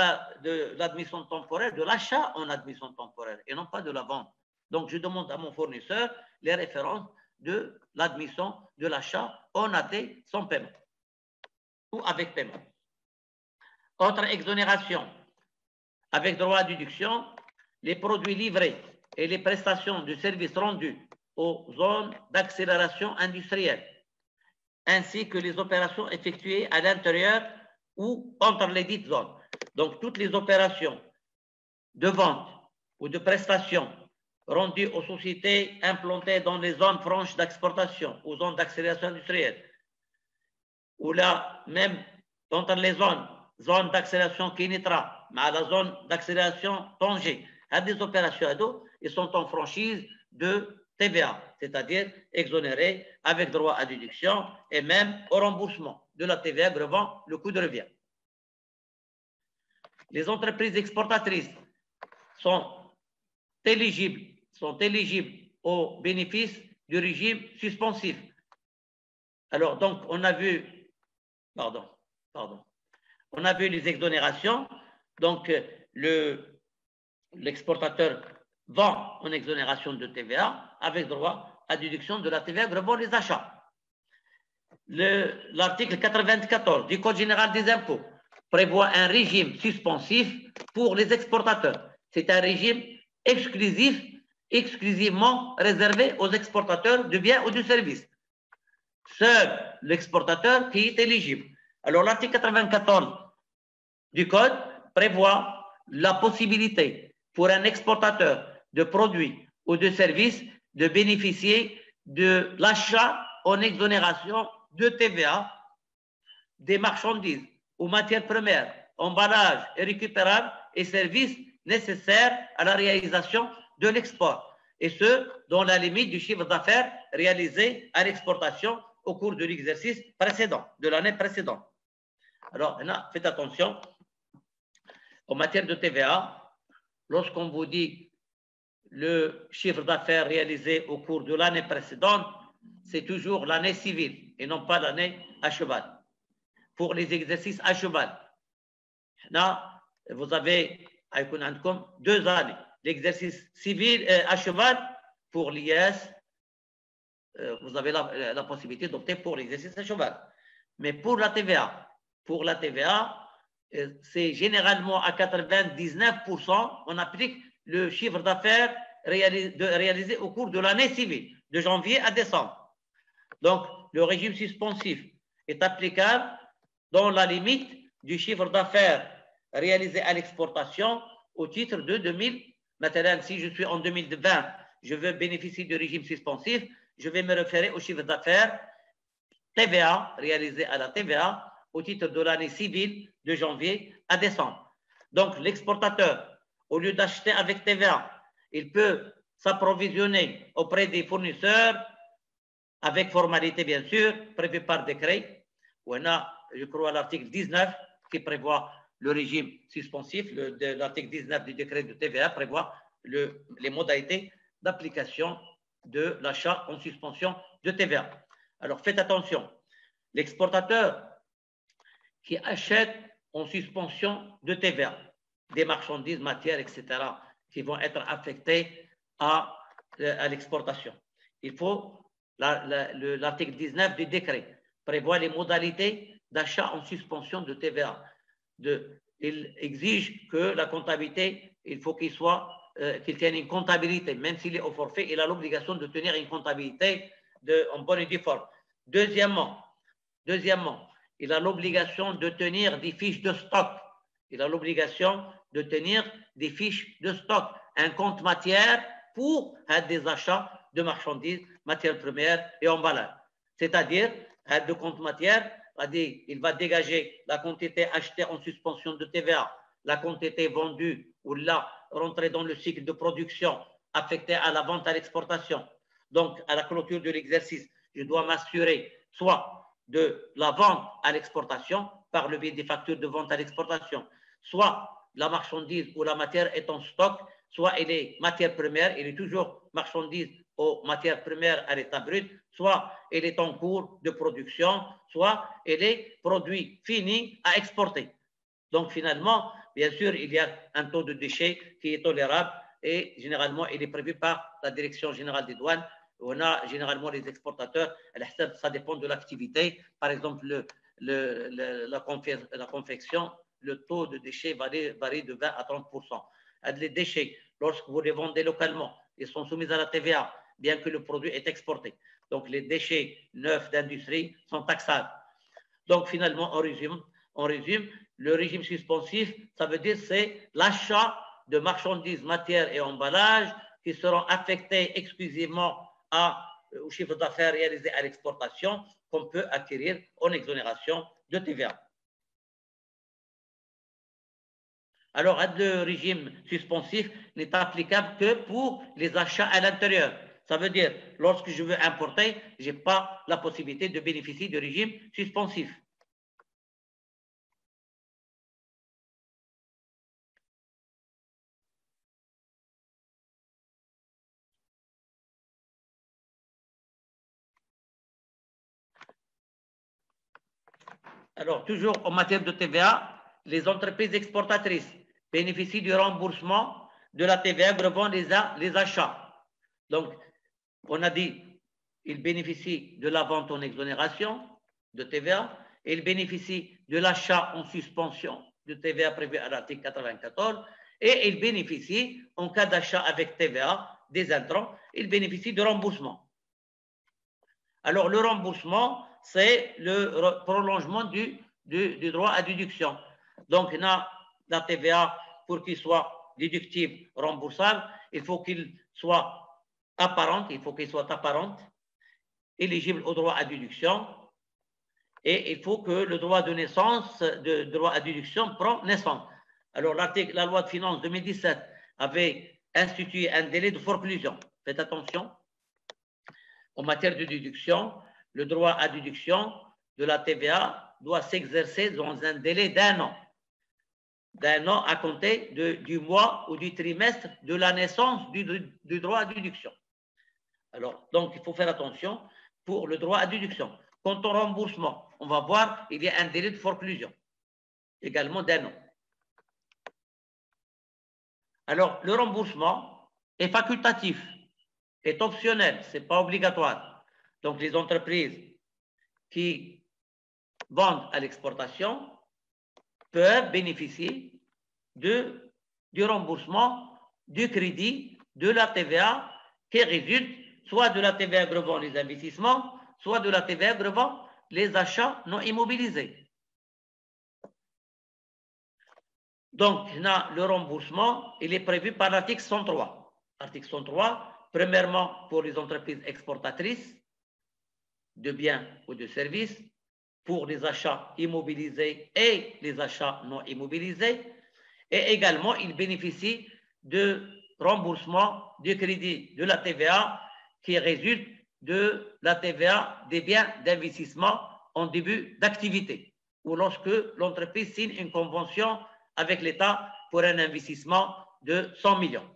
[SPEAKER 1] l'admission temporaire, de l'achat en admission temporaire et non pas de la vente. Donc, je demande à mon fournisseur les références de l'admission de l'achat en AT sans paiement ou avec paiement. Autre exonération, avec droit à déduction, les produits livrés et les prestations de services rendus aux zones d'accélération industrielle, ainsi que les opérations effectuées à l'intérieur ou entre les dites zones. Donc, toutes les opérations de vente ou de prestations rendues aux sociétés implantées dans les zones franches d'exportation ou zones d'accélération industrielle, ou là, même entre les zones d'accélération Kinitra, mais à la zone d'accélération Tanger, à des opérations ils sont en franchise de TVA, c'est-à-dire exonérés avec droit à déduction et même au remboursement de la TVA grevant le coût de revient. Les entreprises exportatrices sont éligibles aux bénéfices du régime suspensif. Alors, donc, on a vu, on a vu les exonérations. Donc, l'exportateur vend en exonération de TVA avec droit à déduction de la TVA grevant les achats. L'article 94 du Code général des impôts prévoit un régime suspensif pour les exportateurs. C'est un régime exclusivement réservé aux exportateurs de biens ou de services. Seul l'exportateur qui est éligible. Alors, l'article 94 du Code prévoit la possibilité pour un exportateur de produits ou de services de bénéficier de l'achat en exonération de TVA des marchandises ou matières premières, emballages et récupérables et services nécessaires à la réalisation de l'export, et ce, dans la limite du chiffre d'affaires réalisé à l'exportation au cours de l'exercice précédent, de l'année précédente. Alors, là, faites attention, en matière de TVA, lorsqu'on vous dit le chiffre d'affaires réalisé au cours de l'année précédente, c'est toujours l'année civile et non pas l'année à cheval. Pour les exercices à cheval, là, vous avez 2 années. L'exercice civil à cheval pour l'IS, vous avez la possibilité d'opter pour l'exercice à cheval. Mais pour la TVA, c'est généralement à 99%, on applique le chiffre d'affaires réalisé au cours de l'année civile, de janvier à décembre. Donc, le régime suspensif est applicable dans la limite du chiffre d'affaires réalisé à l'exportation au titre de 2000. Maintenant, si je suis en 2020, je veux bénéficier du régime suspensif, je vais me référer au chiffre d'affaires TVA réalisé à la TVA au titre de l'année civile de janvier à décembre. Donc, l'exportateur, au lieu d'acheter avec TVA, il peut s'approvisionner auprès des fournisseurs avec formalité, bien sûr, prévue par décret. On a, je crois, l'article 19 qui prévoit le régime suspensif. L'article 19 du décret de TVA prévoit les modalités d'application de l'achat en suspension de TVA. Alors, faites attention. L'exportateur qui achète en suspension de TVA des marchandises, matières, etc., qui vont être affectées à l'exportation. Il faut, l'article 19 du décret prévoit les modalités d'achat en suspension de TVA. Il exige que la comptabilité, il faut qu'il tienne une comptabilité, même s'il est au forfait, il a l'obligation de tenir une comptabilité en bonne et due forme. Deuxièmement, il a l'obligation de tenir des fiches de stock. Il a l'obligation de tenir des fiches de stock, un compte matière pour des achats de marchandises, matières premières et emballages. C'est-à-dire, de compte matière, il va dégager la quantité achetée en suspension de TVA, la quantité vendue ou là rentrée dans le cycle de production affectée à la vente à l'exportation. Donc, à la clôture de l'exercice, je dois m'assurer soit de la vente à l'exportation par le biais des factures de vente à l'exportation, soit la marchandise ou la matière est en stock, soit elle est matière première, elle est toujours marchandise aux matières premières à l'état brut, soit elle est en cours de production, soit elle est produit fini à exporter. Donc finalement, bien sûr, il y a un taux de déchets qui est tolérable et généralement, il est prévu par la Direction générale des douanes. On a généralement les exportateurs, ça dépend de l'activité. Par exemple, la confection, le taux de déchets varie de 20 à 30%. Les déchets, lorsque vous les vendez localement, ils sont soumis à la TVA, bien que le produit est exporté. Donc, les déchets neufs d'industrie sont taxables. Donc, finalement, on résume, le régime suspensif, ça veut dire c'est l'achat de marchandises, matières et emballages qui seront affectés exclusivement au chiffre d'affaires réalisé à l'exportation qu'on peut acquérir en exonération de TVA. Alors, le régime suspensif n'est applicable que pour les achats à l'intérieur. Ça veut dire, lorsque je veux importer, je n'ai pas la possibilité de bénéficier du régime suspensif. Alors, toujours en matière de TVA, les entreprises exportatrices bénéficient du remboursement de la TVA grevant les achats. Donc, on a dit, ils bénéficient de la vente en exonération de TVA, et ils bénéficient de l'achat en suspension de TVA prévu à l'article 94, et ils bénéficient, en cas d'achat avec TVA, des intrants, ils bénéficient de remboursement. Alors, le remboursement, c'est le prolongement du droit à déduction. Donc, la TVA, pour qu'il soit déductible, remboursable, il faut qu'il soit apparente, éligible au droit à déduction, et il faut que le droit de naissance, de droit à déduction, prend naissance. Alors, la loi de finances 2017 avait institué un délai de forclusion. Faites attention. En matière de déduction, le droit à déduction de la TVA doit s'exercer dans un délai d'un an à compter du mois ou du trimestre de la naissance du droit à déduction. Alors, donc, il faut faire attention pour le droit à déduction. Quant au remboursement, on va voir, il y a un délai de forclusion, également d'un an. Alors, le remboursement est facultatif, est optionnel, ce n'est pas obligatoire. Donc, les entreprises qui vendent à l'exportation peuvent bénéficier du remboursement du crédit de la TVA qui résulte soit de la TVA grevant les investissements, soit de la TVA grevant les achats non immobilisés. Donc, le remboursement, il est prévu par l'article 103. Article 103, premièrement, pour les entreprises exportatrices de biens ou de services, pour les achats immobilisés et les achats non immobilisés, et également, il bénéficie de remboursement du crédit de la TVA qui résulte de la TVA des biens d'investissement en début d'activité ou lorsque l'entreprise signe une convention avec l'État pour un investissement de 100 millions.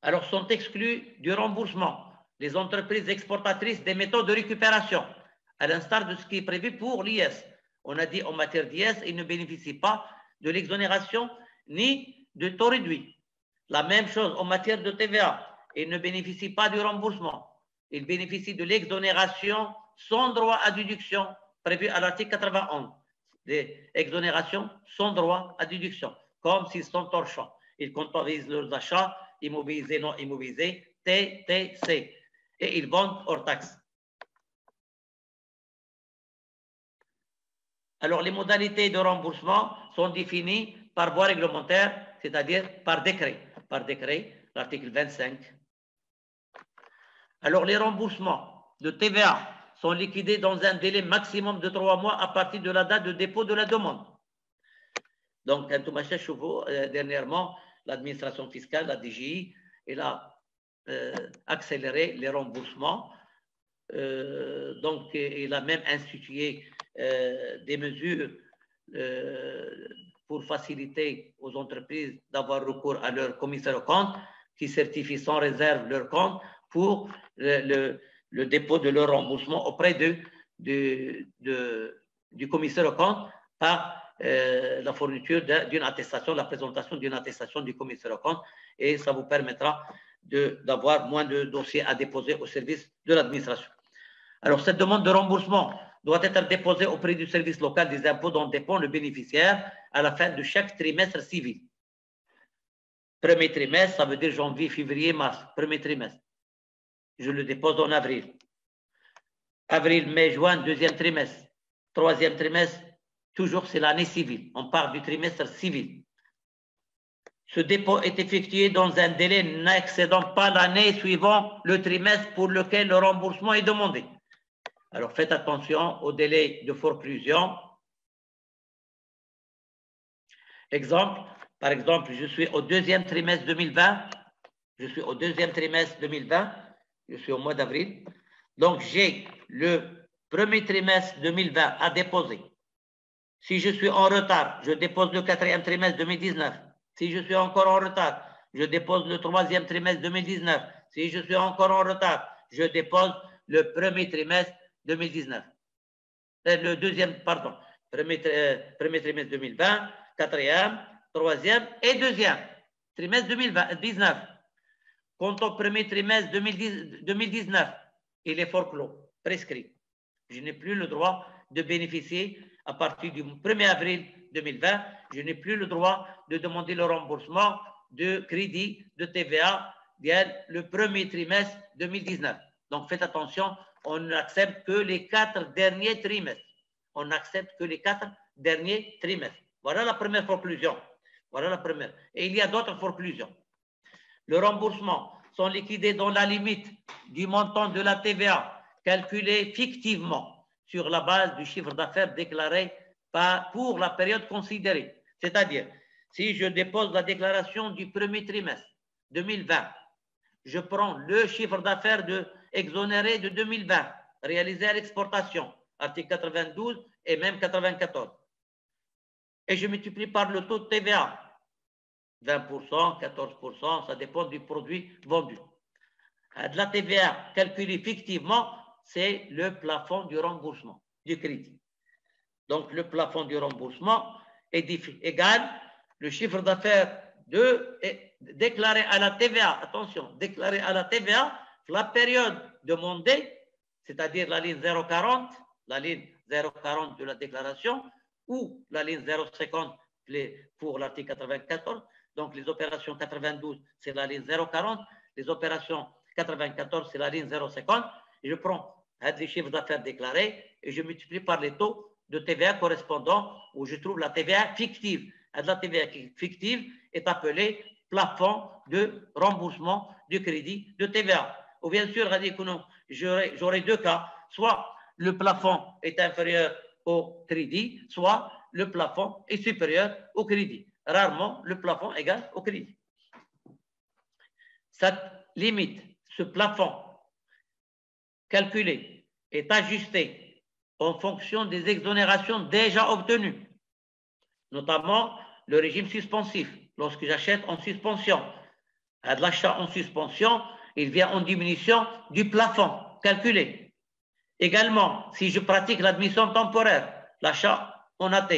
[SPEAKER 1] Alors, sont exclus du remboursement les entreprises exportatrices des méthodes de récupération, à l'instar de ce qui est prévu pour l'IS. On a dit en matière d'IS, ils ne bénéficient pas de l'exonération ni de taux réduit. La même chose en matière de TVA, ils ne bénéficient pas du remboursement. Ils bénéficient de l'exonération sans droit à déduction prévue à l'article 91. Des exonérations sans droit à déduction, comme s'ils sont hors champ. Ils comptabilisent leurs achats immobilisés, non immobilisés, TTC, et ils vendent hors taxe. Alors, les modalités de remboursement sont définies par voie réglementaire, c'est-à-dire par décret, l'article 25. Alors, les remboursements de TVA sont liquidés dans un délai maximum de 3 mois à partir de la date de dépôt de la demande. Donc, dernièrement, l'administration fiscale, la DGI, elle a accéléré les remboursements. Donc, il a même institué des mesures pour faciliter aux entreprises d'avoir recours à leur commissaire aux comptes qui certifie sans réserve leur compte pour le dépôt de leur remboursement auprès du commissaire aux comptes par la fourniture d'une attestation, la présentation d'une attestation du commissaire aux comptes, et ça vous permettra d'avoir moins de dossiers à déposer au service de l'administration. Alors, cette demande de remboursement doit être déposée auprès du service local des impôts dont dépend le bénéficiaire à la fin de chaque trimestre civil. Premier trimestre, ça veut dire janvier, février, mars, premier trimestre. Je le dépose en avril. Avril, mai, juin, deuxième trimestre. Troisième trimestre, toujours c'est l'année civile. On part du trimestre civil. Ce dépôt est effectué dans un délai n'excédant pas l'année suivant le trimestre pour lequel le remboursement est demandé. Alors, faites attention au délai de forclusion. Exemple, par exemple, je suis au deuxième trimestre 2020. Je suis au deuxième trimestre 2020. Je suis au mois d'avril. Donc, j'ai le premier trimestre 2020 à déposer. Si je suis en retard, je dépose le quatrième trimestre 2019. Si je suis encore en retard, je dépose le troisième trimestre 2019. Si je suis encore en retard, je dépose le premier trimestre 2019. Le deuxième, pardon, premier trimestre 2020, quatrième, troisième et deuxième trimestre 2019. Quant au premier trimestre 2019, il est forclos, prescrit. Je n'ai plus le droit de bénéficier à partir du 1er avril 2020, je n'ai plus le droit de demander le remboursement de crédit de TVA le premier trimestre 2019. Donc, faites attention, on n'accepte que les 4 derniers trimestres. On n'accepte que les 4 derniers trimestres. Voilà la première forclusion. Voilà la première. Et il y a d'autres forclusions. Le remboursement sont liquidés dans la limite du montant de la TVA calculé fictivement sur la base du chiffre d'affaires déclaré pour la période considérée. C'est-à-dire, si je dépose la déclaration du premier trimestre 2020, je prends le chiffre d'affaires exonéré de 2020, réalisé à l'exportation, article 92 et même 94. Et je multiplie par le taux de TVA, 20%, 14%, ça dépend du produit vendu. De la TVA calculée fictivement, c'est le plafond du remboursement du crédit. Donc, le plafond du remboursement est égal le chiffre d'affaires déclaré à la TVA, attention, déclaré à la TVA, la période demandée, c'est-à-dire la ligne 040, la ligne 040 de la déclaration, ou la ligne 050 pour l'article 94. Donc, les opérations 92, c'est la ligne 040. Les opérations 94, c'est la ligne 050. Et je prends les chiffres d'affaires déclarés et je multiplie par les taux de TVA correspondants où je trouve la TVA fictive. La TVA fictive est appelée plafond de remboursement du crédit de TVA. Ou bien sûr, j'aurai deux cas. Soit le plafond est inférieur au crédit, soit le plafond est supérieur au crédit. Rarement, le plafond égale au crédit. Cette limite, ce plafond calculé est ajusté en fonction des exonérations déjà obtenues, notamment le régime suspensif. Lorsque j'achète en suspension, à de l'achat en suspension, il vient en diminution du plafond calculé. Également, si je pratique l'admission temporaire, l'achat en AT,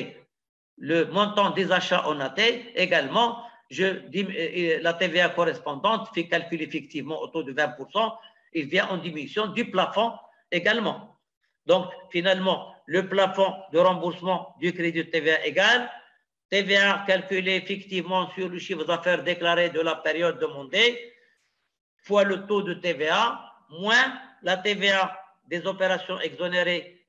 [SPEAKER 1] le montant des achats en AT, également, la TVA correspondante fait calculer effectivement au taux de 20%, il vient en diminution du plafond également. Donc, finalement, le plafond de remboursement du crédit de TVA égale TVA calculé effectivement sur le chiffre d'affaires déclaré de la période demandée, fois le taux de TVA, moins la TVA des opérations exonérées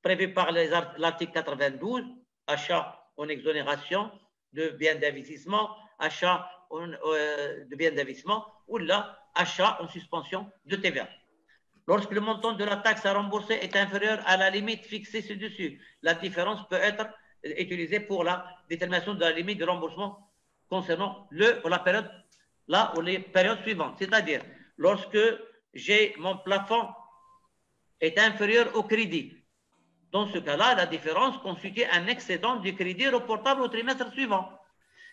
[SPEAKER 1] prévue par l'article 92, achat en exonération de biens d'investissement, achat de biens d'investissement ou là, achat en suspension de TVA. Lorsque le montant de la taxe à rembourser est inférieur à la limite fixée ci-dessus, la différence peut être utilisée pour la détermination de la limite de remboursement concernant la période là ou les périodes suivantes. C'est-à-dire, lorsque mon plafond est inférieur au crédit, dans ce cas-là, la différence constitue un excédent du crédit reportable au trimestre suivant.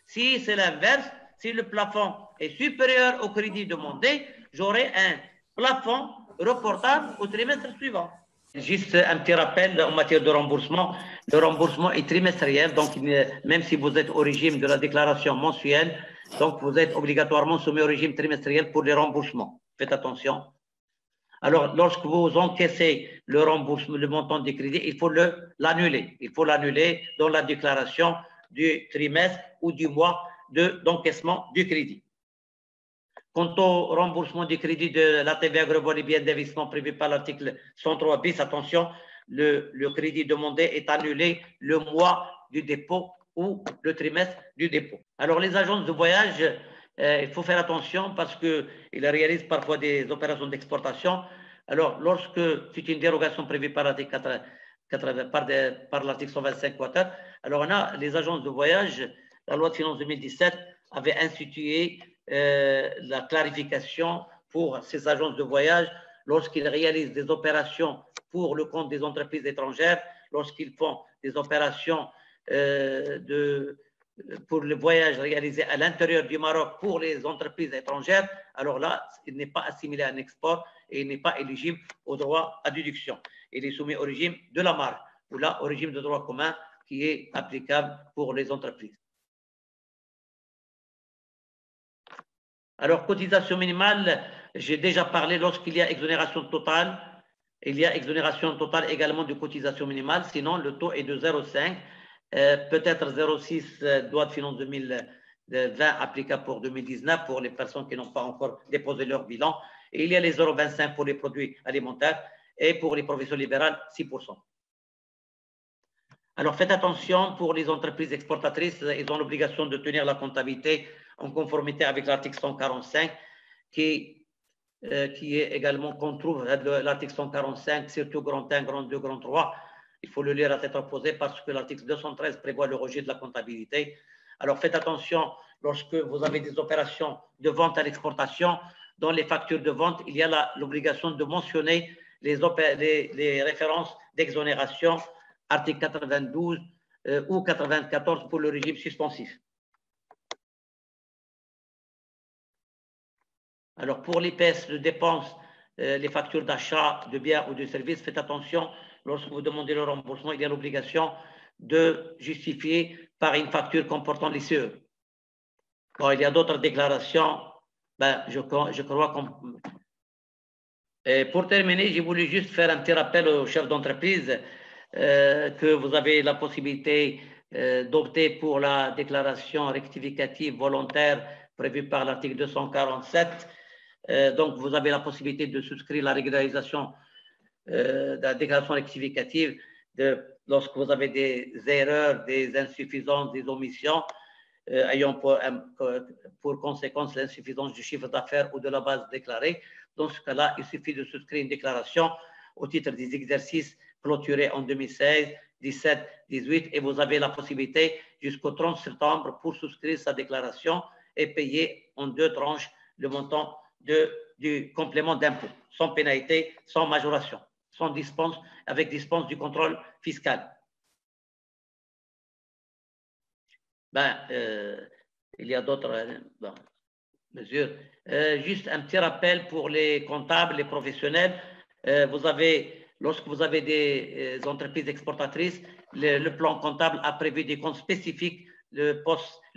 [SPEAKER 1] Si c'est l'inverse, si le plafond est supérieur au crédit demandé, j'aurai un plafond reportable au trimestre suivant. Juste un petit rappel en matière de remboursement. Le remboursement est trimestriel, donc même si vous êtes au régime de la déclaration mensuelle, donc vous êtes obligatoirement soumis au régime trimestriel pour les remboursements. Faites attention. Alors, lorsque vous encaissez le remboursement, le montant du crédit, il faut l'annuler. Il faut l'annuler dans la déclaration du trimestre ou du mois d'encaissement du crédit. Quant au remboursement du crédit de la TVA agricole et biens d'investissement prévu par l'article 103 bis, attention, le crédit demandé est annulé le mois du dépôt ou le trimestre du dépôt. Alors, les agences de voyage, il faut faire attention parce qu'ils réalisent parfois des opérations d'exportation. Alors, lorsque c'est une dérogation prévue par l'article 125 quater, alors on a les agences de voyage, la loi de finances 2017 avait institué la clarification pour ces agences de voyage lorsqu'ils réalisent des opérations pour le compte des entreprises étrangères, lorsqu'ils font des opérations pour le voyage réalisé à l'intérieur du Maroc pour les entreprises étrangères, alors là, il n'est pas assimilé à un export et il n'est pas éligible au droit à déduction. Il est soumis au régime de la marge ou là au régime de droit commun qui est applicable pour les entreprises. Alors, cotisation minimale, j'ai déjà parlé lorsqu'il y a exonération totale. Il y a exonération totale également de cotisation minimale, sinon le taux est de 0,5. Peut-être 0,6 loi de finances 2020 applicable pour 2019 pour les personnes qui n'ont pas encore déposé leur bilan. Et il y a les 0,25 pour les produits alimentaires et pour les professions libérales, 6%. Alors faites attention pour les entreprises exportatrices, ils ont l'obligation de tenir la comptabilité en conformité avec l'article 145 qui est également qu'on trouve l'article 145, surtout grand 1, grand 2, grand 3. Il faut le lire à tête reposée parce que l'article 213 prévoit le rejet de la comptabilité. Alors faites attention lorsque vous avez des opérations de vente à l'exportation. Dans les factures de vente, il y a l'obligation de mentionner les références d'exonération, article 92 ou 94 pour le régime suspensif. Alors pour les pièces de dépenses, les factures d'achat de biens ou de services, faites attention. Lorsque vous demandez le remboursement, il y a l'obligation de justifier par une facture comportant les CE. Bon, il y a d'autres déclarations. Je crois qu'on... Pour terminer, j'ai voulu juste faire un petit rappel aux chefs d'entreprise que vous avez la possibilité d'opter pour la déclaration rectificative volontaire prévue par l'article 247. Donc, vous avez la possibilité de souscrire la régularisation de la déclaration rectificative lorsque vous avez des erreurs, des insuffisances, des omissions, ayant pour conséquence l'insuffisance du chiffre d'affaires ou de la base déclarée. Dans ce cas-là, il suffit de souscrire une déclaration au titre des exercices clôturés en 2016, 17, 18 et vous avez la possibilité jusqu'au 30 septembre pour souscrire sa déclaration et payer en 2 tranches le montant du complément d'impôt, sans pénalité, sans majoration, avec dispense du contrôle fiscal. Il y a d'autres mesures. Juste un petit rappel pour les comptables, les professionnels. Lorsque vous avez des entreprises exportatrices, le plan comptable a prévu des comptes spécifiques, le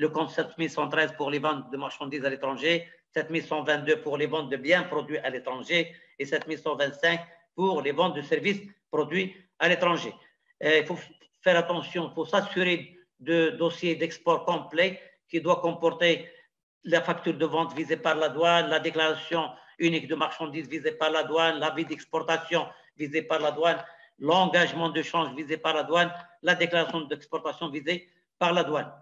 [SPEAKER 1] compte 7113 pour les ventes de marchandises à l'étranger, 7122 pour les ventes de biens produits à l'étranger et 7125 pour les ventes de services produits à l'étranger. Il faut faire attention, il faut s'assurer de dossiers d'export complet qui doit comporter la facture de vente visée par la douane, la déclaration unique de marchandises visée par la douane, l'avis d'exportation visé par la douane, l'engagement de change visé par la douane, la déclaration d'exportation visée par la douane.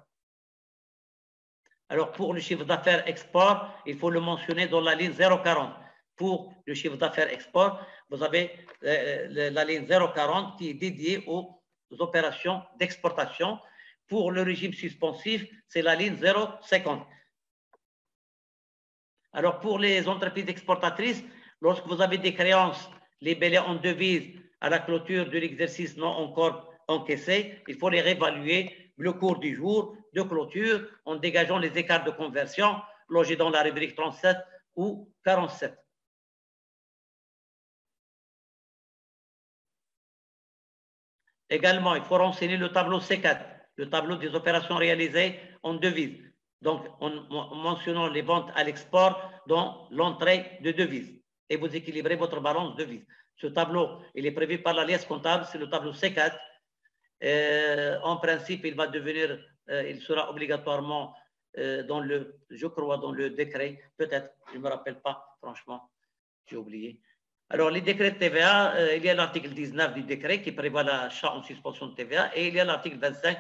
[SPEAKER 1] Alors, pour le chiffre d'affaires export, il faut le mentionner dans la ligne 040. Pour le chiffre d'affaires export, vous avez la ligne 040 qui est dédiée aux opérations d'exportation. Pour le régime suspensif, c'est la ligne 050. Alors, pour les entreprises exportatrices, lorsque vous avez des créances libellées en devises à la clôture de l'exercice non encore encaissé, il faut les réévaluer le cours du jour de clôture en dégageant les écarts de conversion logés dans la rubrique 37 ou 47. Également, il faut renseigner le tableau C4, le tableau des opérations réalisées en devises. Donc, en mentionnant les ventes à l'export dans l'entrée de devises. Et vous équilibrez votre balance de devises. Ce tableau, il est prévu par la liasse comptable, c'est le tableau C4. En principe, il va devenir, il sera obligatoirement dans le, je crois, dans le décret, peut-être, je ne me rappelle pas, franchement, j'ai oublié. Alors, les décrets de TVA, il y a l'article 19 du décret qui prévoit l'achat en suspension de TVA et il y a l'article 25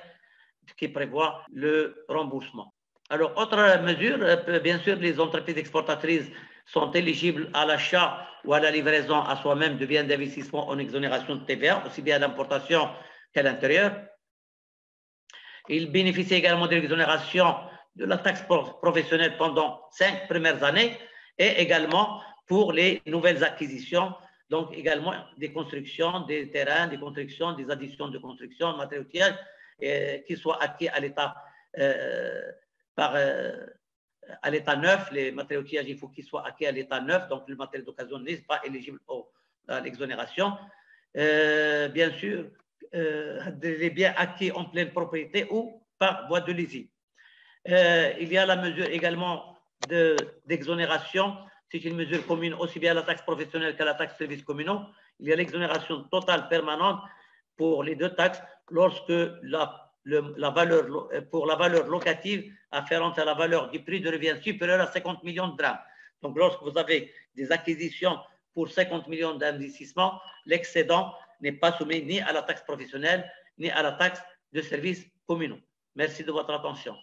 [SPEAKER 1] qui prévoit le remboursement. Alors, autre mesure, bien sûr, les entreprises exportatrices sont éligibles à l'achat ou à la livraison à soi-même de biens d'investissement en exonération de TVA, aussi bien à l'importation qu'à l'intérieur. Ils bénéficient également de l'exonération de la taxe professionnelle pendant 5 premières années et également pour les nouvelles acquisitions, donc également des constructions, des terrains, des constructions, des additions de construction, matériaux outillage, qui soient acquis à l'État à l'état neuf. Les matériaux outillage, il faut qu'ils soient acquis à l'état neuf, donc le matériel d'occasion n'est pas éligible à l'exonération. Bien sûr, les biens acquis en pleine propriété ou par voie de leasing. Il y a la mesure également d'exonération. C'est une mesure commune aussi bien à la taxe professionnelle qu'à la taxe services communaux. Il y a l'exonération totale permanente pour les deux taxes lorsque pour la valeur locative afférente à la valeur du prix de revient supérieur à 50 millions de drachmes. Donc, lorsque vous avez des acquisitions pour 50 millions d'investissements, l'excédent n'est pas soumis ni à la taxe professionnelle ni à la taxe de services communaux. Merci de votre attention.